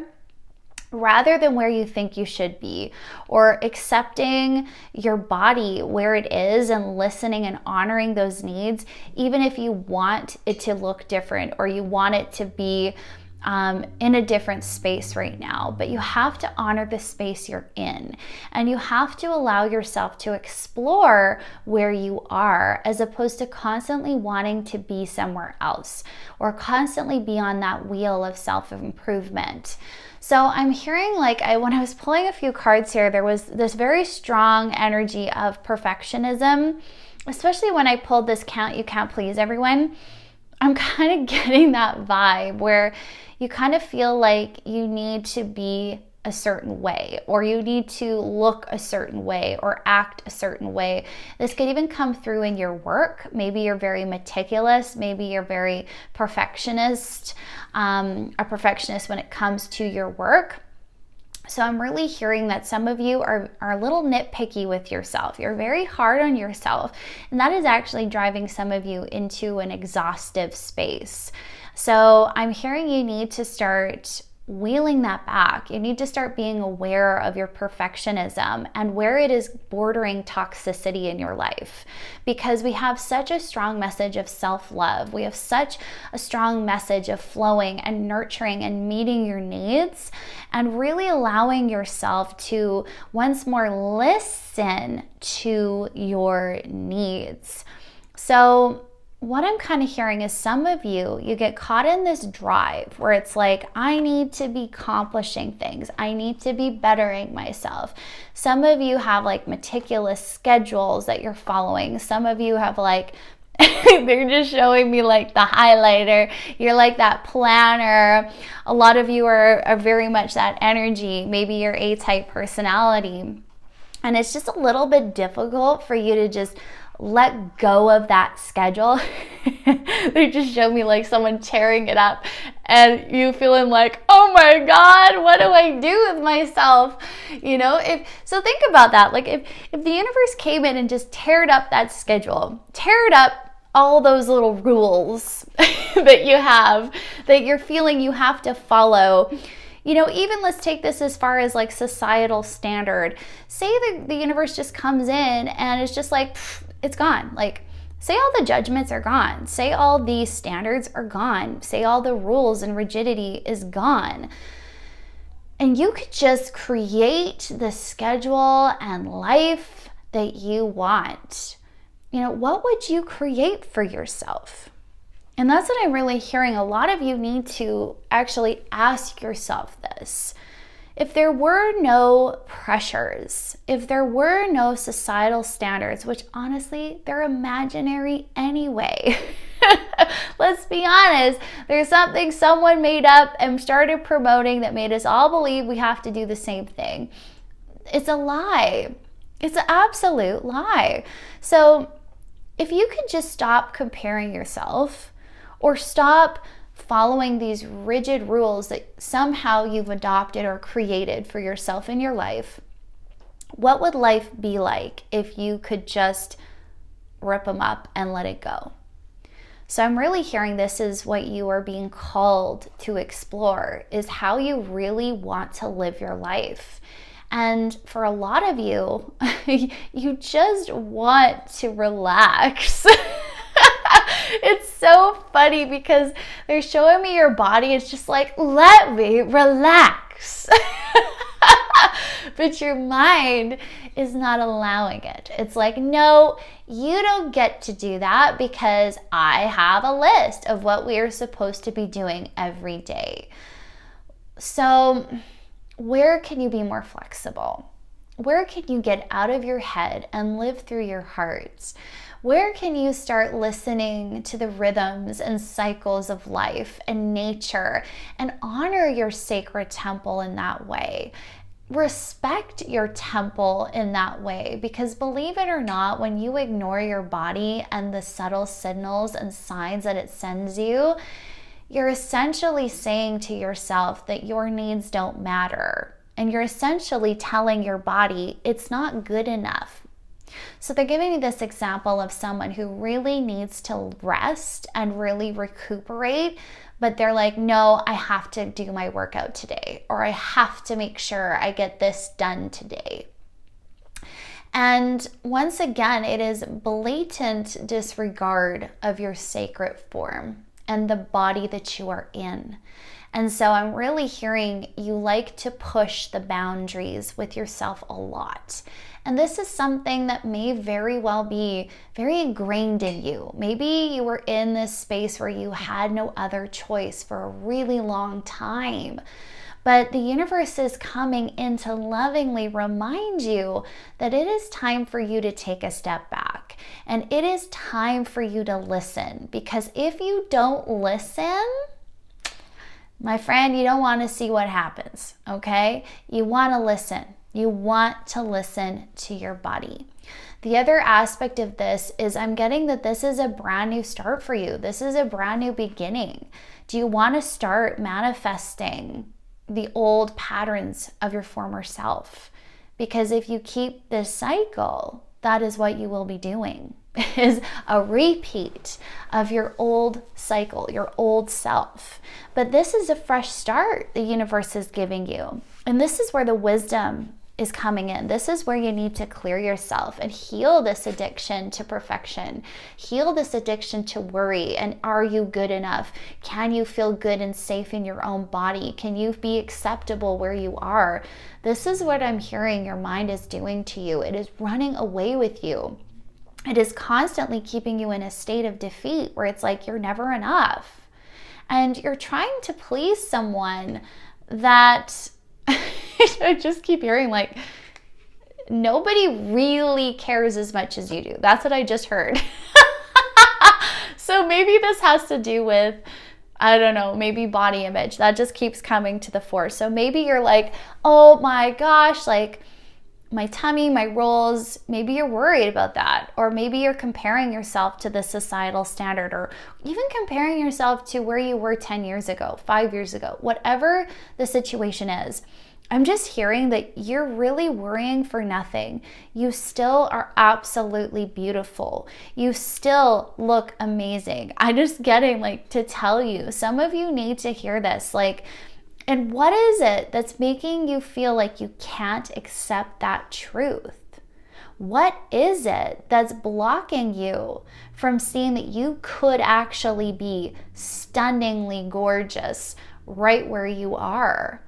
rather than where you think you should be, or accepting your body where it is and listening and honoring those needs, even if you want it to look different or you want it to be in a different space right now. But you have to honor the space you're in, and you have to allow yourself to explore where you are, as opposed to constantly wanting to be somewhere else or constantly be on that wheel of self-improvement. So I'm hearing like, when I was pulling a few cards here, there was this very strong energy of perfectionism, especially when I pulled this you can't please everyone. I'm kind of getting that vibe where you kind of feel like you need to be a certain way, or you need to look a certain way or act a certain way. This could even come through in your work. Maybe you're very meticulous. Maybe you're very perfectionist, a perfectionist when it comes to your work. So I'm really hearing that some of you are a little nitpicky with yourself. You're very hard on yourself, and that is actually driving some of you into an exhaustive space. So I'm hearing you need to start wheeling that back. You need to start being aware of your perfectionism and where it is bordering toxicity in your life, because we have such a strong message of self-love. We have such a strong message of flowing and nurturing and meeting your needs and really allowing yourself to once more listen to your needs. So what I'm kind of hearing is some of you get caught in this drive where it's like, I need to be accomplishing things. I need to be bettering myself. Some of you have like meticulous schedules that you're following. Some of you have like, they're just showing me like the highlighter. You're like that planner. A lot of you are very much that energy. Maybe you're A-type personality. And it's just a little bit difficult for you to just let go of that schedule. They just showed me like someone tearing it up and you feeling like, oh my God, what do I do with myself? You know, so think about that. Like if the universe came in and just teared up that schedule, teared up all those little rules that you have, that you're feeling you have to follow. You know, even let's take this as far as like societal standard. Say that the universe just comes in and it's just like, it's gone. Like, say all the judgments are gone. Say all these standards are gone. Say all the rules and rigidity is gone. And you could just create the schedule and life that you want. You know, what would you create for yourself? And that's what I'm really hearing. A lot of you need to actually ask yourself this. If there were no pressures, if there were no societal standards, which honestly, they're imaginary anyway. Let's be honest. There's something someone made up and started promoting that made us all believe we have to do the same thing. It's a lie. It's an absolute lie. So if you could just stop comparing yourself or stop following these rigid rules that somehow you've adopted or created for yourself in your life, what would life be like if you could just rip them up and let it go? So I'm really hearing this is what you are being called to explore, is how you really want to live your life. And for a lot of you, you just want to relax. It's so funny because they're showing me your body. It's just like, let me relax. But your mind is not allowing it. It's like, no, you don't get to do that because I have a list of what we are supposed to be doing every day. So where can you be more flexible? Where can you get out of your head and live through your heart? Where can you start listening to the rhythms and cycles of life and nature and honor your sacred temple in that way? Respect your temple in that way, because believe it or not, when you ignore your body and the subtle signals and signs that it sends you, you're essentially saying to yourself that your needs don't matter. And you're essentially telling your body it's not good enough. So they're giving me this example of someone who really needs to rest and really recuperate, but they're like, no, I have to do my workout today, or I have to make sure I get this done today. And once again, it is blatant disregard of your sacred form and the body that you are in. And so I'm really hearing you like to push the boundaries with yourself a lot. And this is something that may very well be very ingrained in you. Maybe you were in this space where you had no other choice for a really long time. But the universe is coming in to lovingly remind you that it is time for you to take a step back. And it is time for you to listen. Because if you don't listen, my friend, you don't want to see what happens, okay? You want to listen. You want to listen to your body. The other aspect of this is I'm getting that this is a brand new start for you. This is a brand new beginning. Do you want to start manifesting the old patterns of your former self? Because if you keep this cycle, that is what you will be doing, is a repeat of your old cycle, your old self. But this is a fresh start the universe is giving you. And this is where the wisdom is coming in. This is where you need to clear yourself and heal this addiction to perfection. Heal this addiction to worry. And are you good enough? Can you feel good and safe in your own body? Can you be acceptable where you are? This is what I'm hearing your mind is doing to you. It is running away with you. It is constantly keeping you in a state of defeat where it's like you're never enough. And you're trying to please someone that I just keep hearing, like, nobody really cares as much as you do. That's what I just heard. So maybe this has to do with, I don't know, maybe body image. That just keeps coming to the fore. So maybe you're like, oh my gosh, like my tummy, my rolls, maybe you're worried about that. Or maybe you're comparing yourself to the societal standard, or even comparing yourself to where you were 10 years ago, 5 years ago, whatever the situation is. I'm just hearing that you're really worrying for nothing. You still are absolutely beautiful. You still look amazing. I'm just getting like to tell you, some of you need to hear this. Like, and what is it that's making you feel like you can't accept that truth? What is it that's blocking you from seeing that you could actually be stunningly gorgeous right where you are?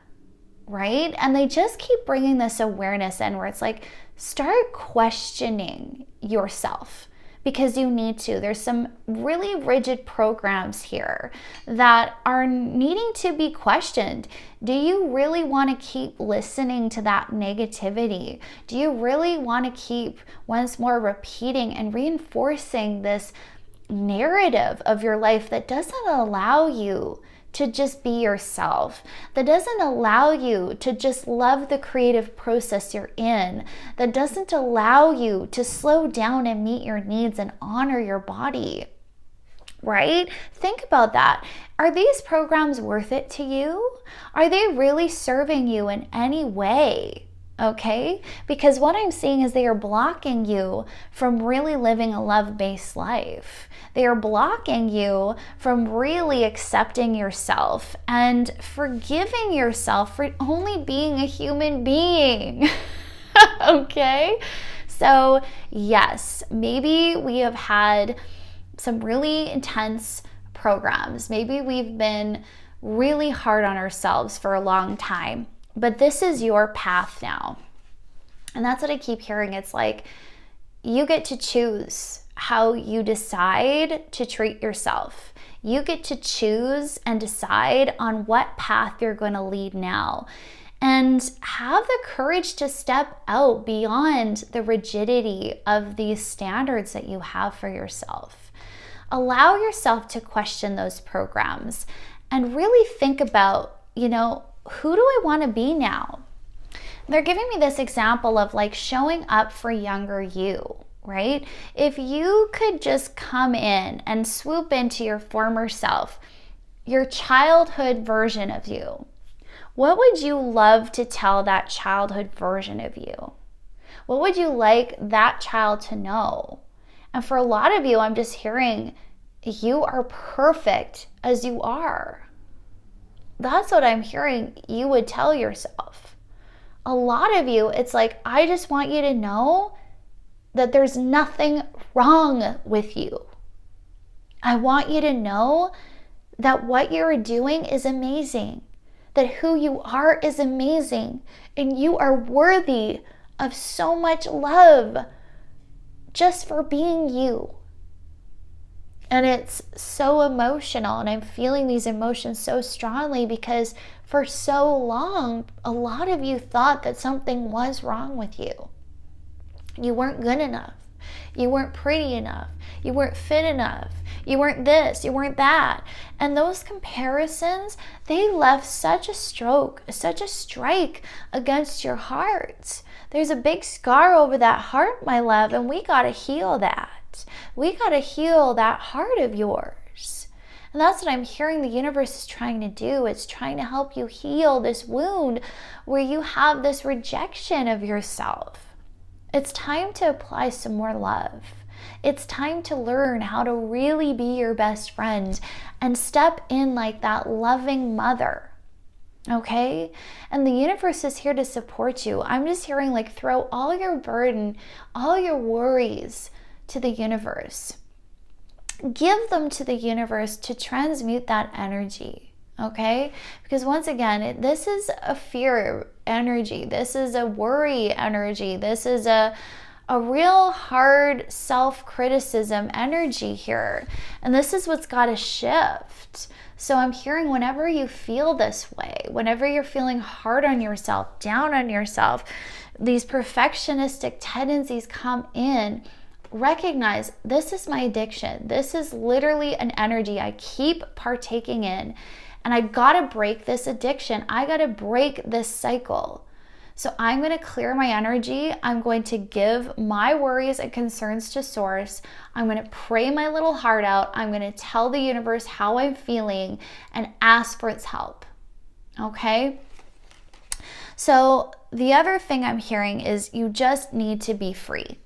Right? And they just keep bringing this awareness in where it's like, start questioning yourself because you need to. There's some really rigid programs here that are needing to be questioned. Do you really want to keep listening to that negativity? Do you really want to keep once more repeating and reinforcing this narrative of your life that doesn't allow you to just be yourself, that doesn't allow you to just love the creative process you're in, that doesn't allow you to slow down and meet your needs and honor your body, right? Think about that. Are these programs worth it to you? Are they really serving you in any way? Okay? Because what I'm seeing is they are blocking you from really living a love-based life. They are blocking you from really accepting yourself and forgiving yourself for only being a human being. Okay? So yes, maybe we have had some really intense programs. Maybe we've been really hard on ourselves for a long time. But this is your path now. And that's what I keep hearing. It's like you get to choose how you decide to treat yourself. You get to choose and decide on what path you're going to lead now. And have the courage to step out beyond the rigidity of these standards that you have for yourself. Allow yourself to question those programs and really think about, who do I want to be now? They're giving me this example of like showing up for younger you, right? If you could just come in and swoop into your former self, your childhood version of you, what would you love to tell that childhood version of you? What would you like that child to know? And for a lot of you, I'm just hearing you are perfect as you are. That's what I'm hearing you would tell yourself. A lot of you, it's like, I just want you to know that there's nothing wrong with you. I want you to know that what you're doing is amazing, that who you are is amazing, and you are worthy of so much love just for being you. And it's so emotional, and I'm feeling these emotions so strongly because for so long, a lot of you thought that something was wrong with you. You weren't good enough. You weren't pretty enough. You weren't fit enough. You weren't this, you weren't that. And those comparisons, they left such a strike against your heart. There's a big scar over that heart, my love, and we got to heal that. We got to heal that heart of yours. And that's what I'm hearing the universe is trying to do. It's trying to help you heal this wound where you have this rejection of yourself. It's time to apply some more love. It's time to learn how to really be your best friend and step in like that loving mother. Okay? And the universe is here to support you. I'm just hearing like throw all your burden, all your worries to the universe. Give them to the universe to transmute that energy. Okay? Because once again, this is a fear energy. This is a worry energy. This is a real hard self-criticism energy here. And this is what's got to shift. So I'm hearing whenever you feel this way, whenever you're feeling hard on yourself, down on yourself, these perfectionistic tendencies come in, recognize this is my addiction. This is literally an energy I keep partaking in. And I gotta break this addiction. I gotta break this cycle. So I'm going to clear my energy. I'm going to give my worries and concerns to source. I'm going to pray my little heart out. I'm going to tell the universe how I'm feeling and ask for its help. Okay? So the other thing I'm hearing is you just need to be free.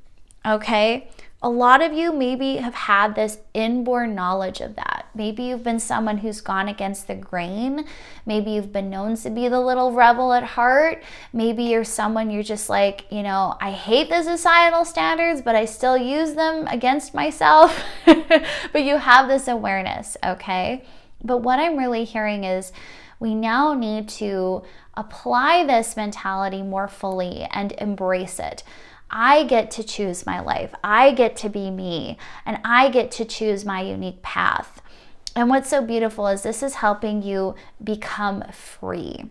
Okay? A lot of you maybe have had this inborn knowledge of that. Maybe you've been someone who's gone against the grain. Maybe you've been known to be the little rebel at heart. Maybe you're someone you're just like, I hate the societal standards, but I still use them against myself. But you have this awareness, okay? But what I'm really hearing is we now need to apply this mentality more fully and embrace it. I get to choose my life. I get to be me, and I get to choose my unique path. And what's so beautiful is this is helping you become free.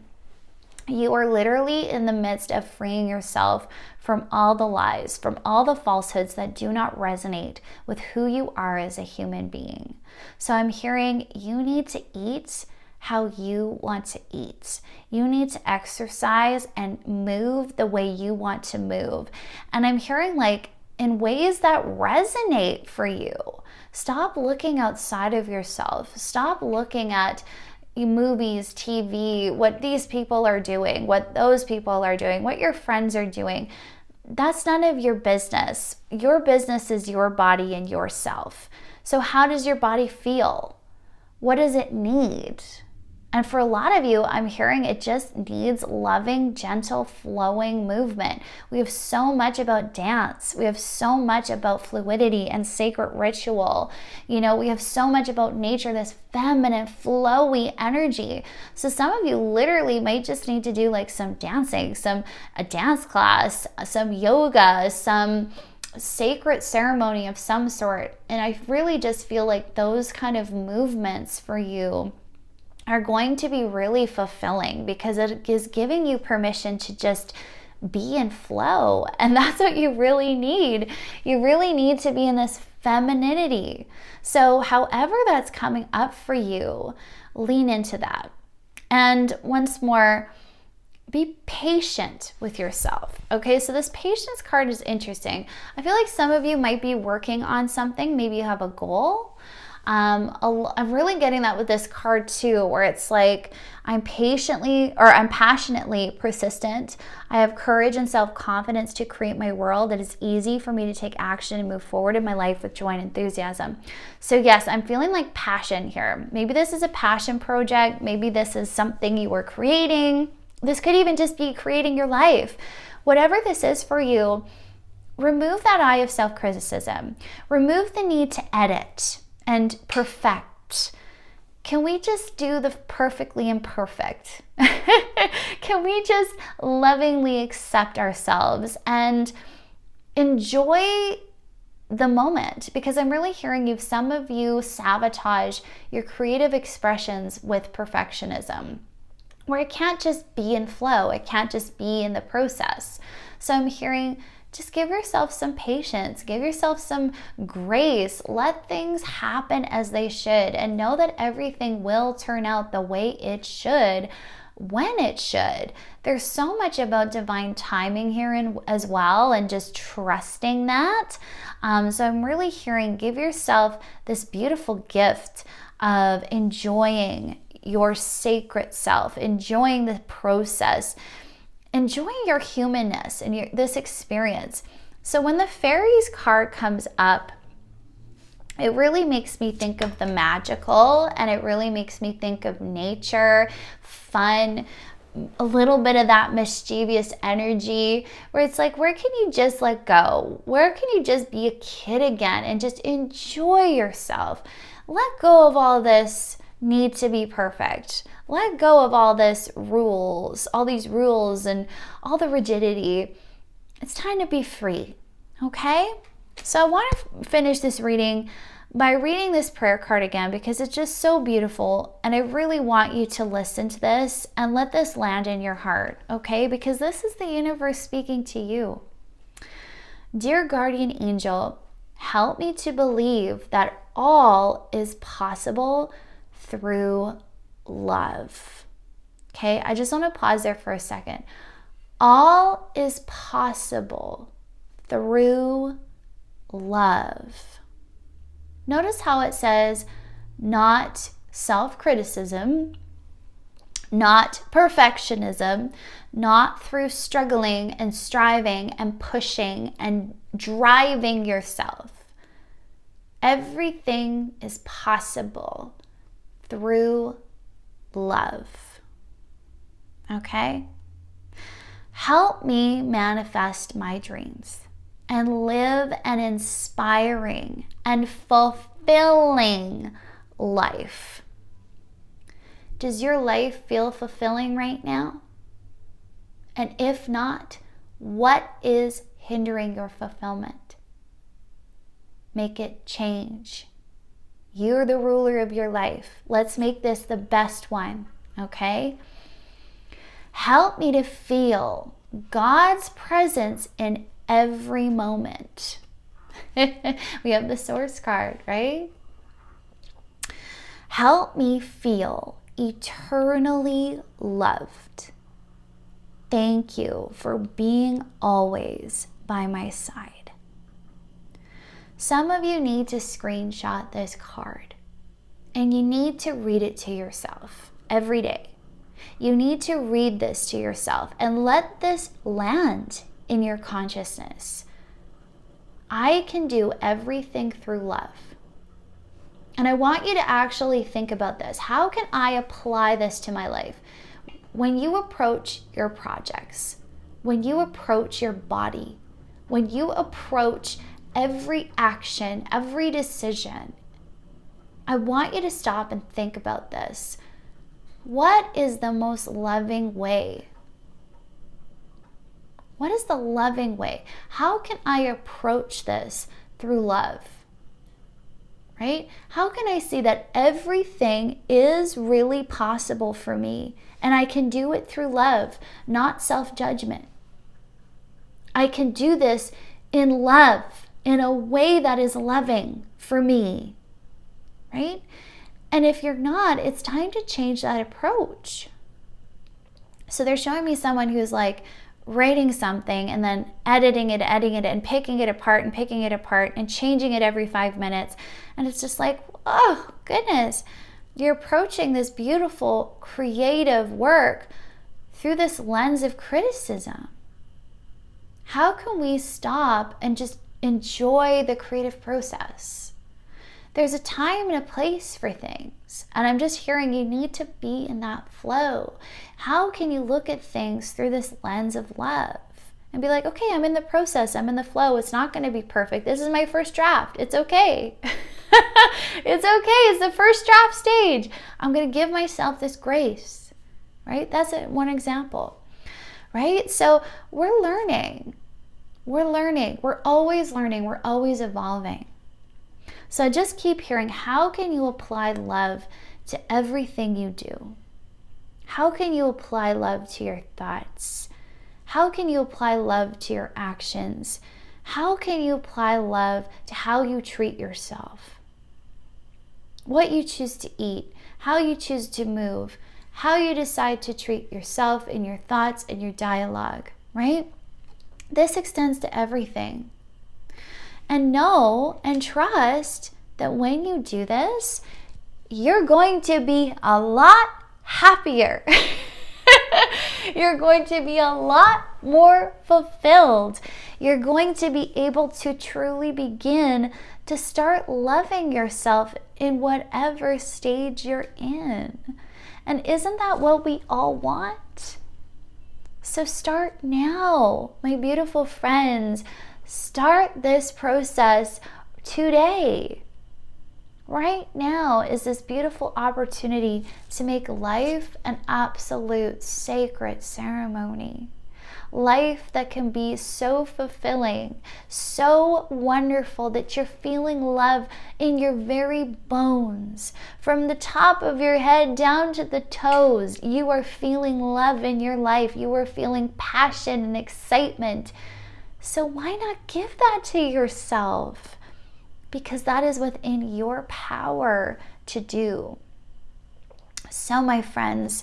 You are literally in the midst of freeing yourself from all the lies, from all the falsehoods that do not resonate with who you are as a human being. So I'm hearing you need to eat how you want to eat. You need to exercise and move the way you want to move. And I'm hearing like in ways that resonate for you. Stop looking outside of yourself. Stop looking at movies, TV, what these people are doing, what those people are doing, what your friends are doing. That's none of your business. Your business is your body and yourself. So how does your body feel? What does it need? And for a lot of you, I'm hearing it just needs loving, gentle, flowing movement. We have so much about dance. We have so much about fluidity and sacred ritual. We have so much about nature, this feminine, flowy energy. So some of you literally might just need to do like some dancing, a dance class, some yoga, some sacred ceremony of some sort. And I really just feel like those kind of movements for you are going to be really fulfilling because it is giving you permission to just be in flow. And that's what you really need. You really need to be in this femininity. So however that's coming up for you, lean into that. And once more, be patient with yourself. Okay, so this patience card is interesting. I feel like some of you might be working on something. Maybe you have a goal. I'm really getting that with this card too, where it's like I'm passionately persistent. I have courage and self-confidence to create my world. It is easy for me to take action and move forward in my life with joy and enthusiasm. So yes, I'm feeling like passion here. Maybe this is a passion project. Maybe this is something you were creating. This could even just be creating your life. Whatever this is for you, remove that eye of self-criticism. Remove the need to edit and perfect. Can we just do the perfectly imperfect? Can we just lovingly accept ourselves and enjoy the moment? Because I'm really hearing some of you sabotage your creative expressions with perfectionism, where it can't just be in flow. It can't just be in the process. So I'm hearing just give yourself some patience, give yourself some grace, let things happen as they should, and know that everything will turn out the way it should when it should. There's so much about divine timing here as well, and just trusting that. So I'm really hearing give yourself this beautiful gift of enjoying your sacred self, enjoying the process, enjoying your humanness and this experience. So when the fairies card comes up, it really makes me think of the magical, and it really makes me think of nature, fun, a little bit of that mischievous energy where it's like, where can you just let go? Where can you just be a kid again and just enjoy yourself? Let go of all this need to be perfect. Let go of all these rules and all the rigidity. It's time to be free, okay? So I want to finish this reading by reading this prayer card again because it's just so beautiful, and I really want you to listen to this and let this land in your heart, okay? Because this is the universe speaking to you. Dear guardian angel, help me to believe that all is possible through love. Okay, I just want to pause there for a second. All is possible through love. Notice how it says not self-criticism, not perfectionism, not through struggling and striving and pushing and driving yourself. Everything is possible through love. Okay? Help me manifest my dreams and live an inspiring and fulfilling life. Does your life feel fulfilling right now? And if not, what is hindering your fulfillment? Make it change. You're the ruler of your life. Let's make this the best one, okay? Help me to feel God's presence in every moment. We have the Source card, right? Help me feel eternally loved. Thank you for being always by my side. Some of you need to screenshot this card, and you need to read it to yourself every day. You need to read this to yourself and let this land in your consciousness. I can do everything through love. And I want you to actually think about this. How can I apply this to my life? When you approach your projects, when you approach your body, when you approach every action, every decision, I want you to stop and think about this. What is the most loving way? What is the loving way? How can I approach this through love? Right? How can I see that everything is really possible for me and I can do it through love, not self-judgment? I can do this in love, in a way that is loving for me, right? And if you're not, it's time to change that approach. So they're showing me someone who's like writing something and then editing it and picking it apart and changing it every 5 minutes. And it's just like, oh goodness, you're approaching this beautiful creative work through this lens of criticism. How can we stop and just enjoy the creative process? There's a time and a place for things. And I'm just hearing you need to be in that flow. How can you look at things through this lens of love and be like, okay, I'm in the process. I'm in the flow. It's not going to be perfect. This is my first draft. It's okay. It's okay. It's the first draft stage. I'm going to give myself this grace, right? That's one example, right? So we're learning. We're learning. We're always learning. We're always evolving. So I just keep hearing, how can you apply love to everything you do? How can you apply love to your thoughts? How can you apply love to your actions? How can you apply love to how you treat yourself? What you choose to eat, how you choose to move, how you decide to treat yourself and your thoughts and your dialogue, right? This extends to everything. And know and trust that when you do this, you're going to be a lot happier. You're going to be a lot more fulfilled. You're going to be able to truly begin to start loving yourself in whatever stage you're in. And isn't that what we all want? So start now, my beautiful friends. Start this process today. Right now is this beautiful opportunity to make life an absolute sacred ceremony. Life that can be so fulfilling, so wonderful that you're feeling love in your very bones. From the top of your head down to the toes, you are feeling love in your life. You are feeling passion and excitement. So why not give that to yourself? Because that is within your power to do. So my friends,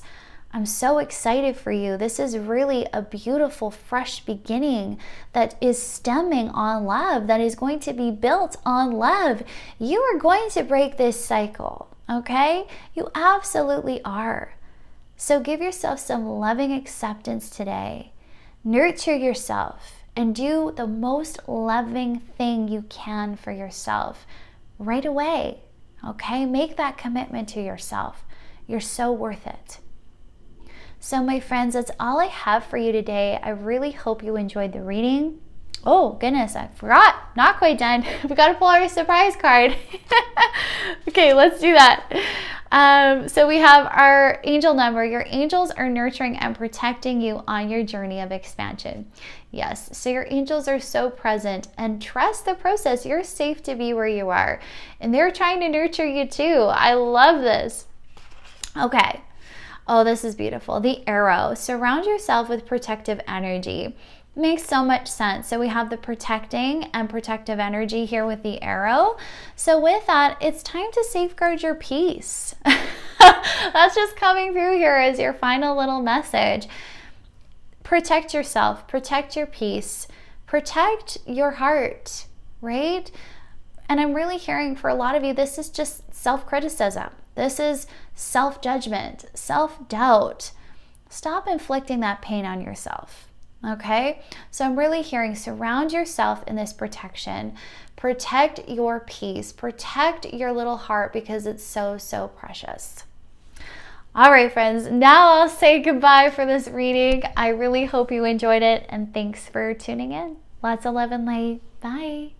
I'm so excited for you. This is really a beautiful, fresh beginning that is stemming on love, that is going to be built on love. You are going to break this cycle, okay? You absolutely are. So give yourself some loving acceptance today. Nurture yourself and do the most loving thing you can for yourself right away, okay? Make that commitment to yourself. You're so worth it. So my friends, that's all I have for you today. I really hope you enjoyed the reading. Oh goodness, I forgot. Not quite done. We got to pull our surprise card. Okay, let's do that. So we have our angel number. Your angels are nurturing and protecting you on your journey of expansion. Yes, so your angels are so present, and trust the process. You're safe to be where you are, and they're trying to nurture you too. I love this. Okay. Oh, this is beautiful. The arrow. Surround yourself with protective energy. Makes so much sense. So we have the protecting and protective energy here with the arrow. So with that, it's time to safeguard your peace. That's just coming through here as your final little message. Protect yourself, protect your peace, protect your heart, right? And I'm really hearing for a lot of you, this is just self-criticism. This is self-judgment, self-doubt. Stop inflicting that pain on yourself, okay? So I'm really hearing surround yourself in this protection. Protect your peace. Protect your little heart because it's so, so precious. All right, friends, now I'll say goodbye for this reading. I really hope you enjoyed it, and thanks for tuning in. Lots of love and light. Bye.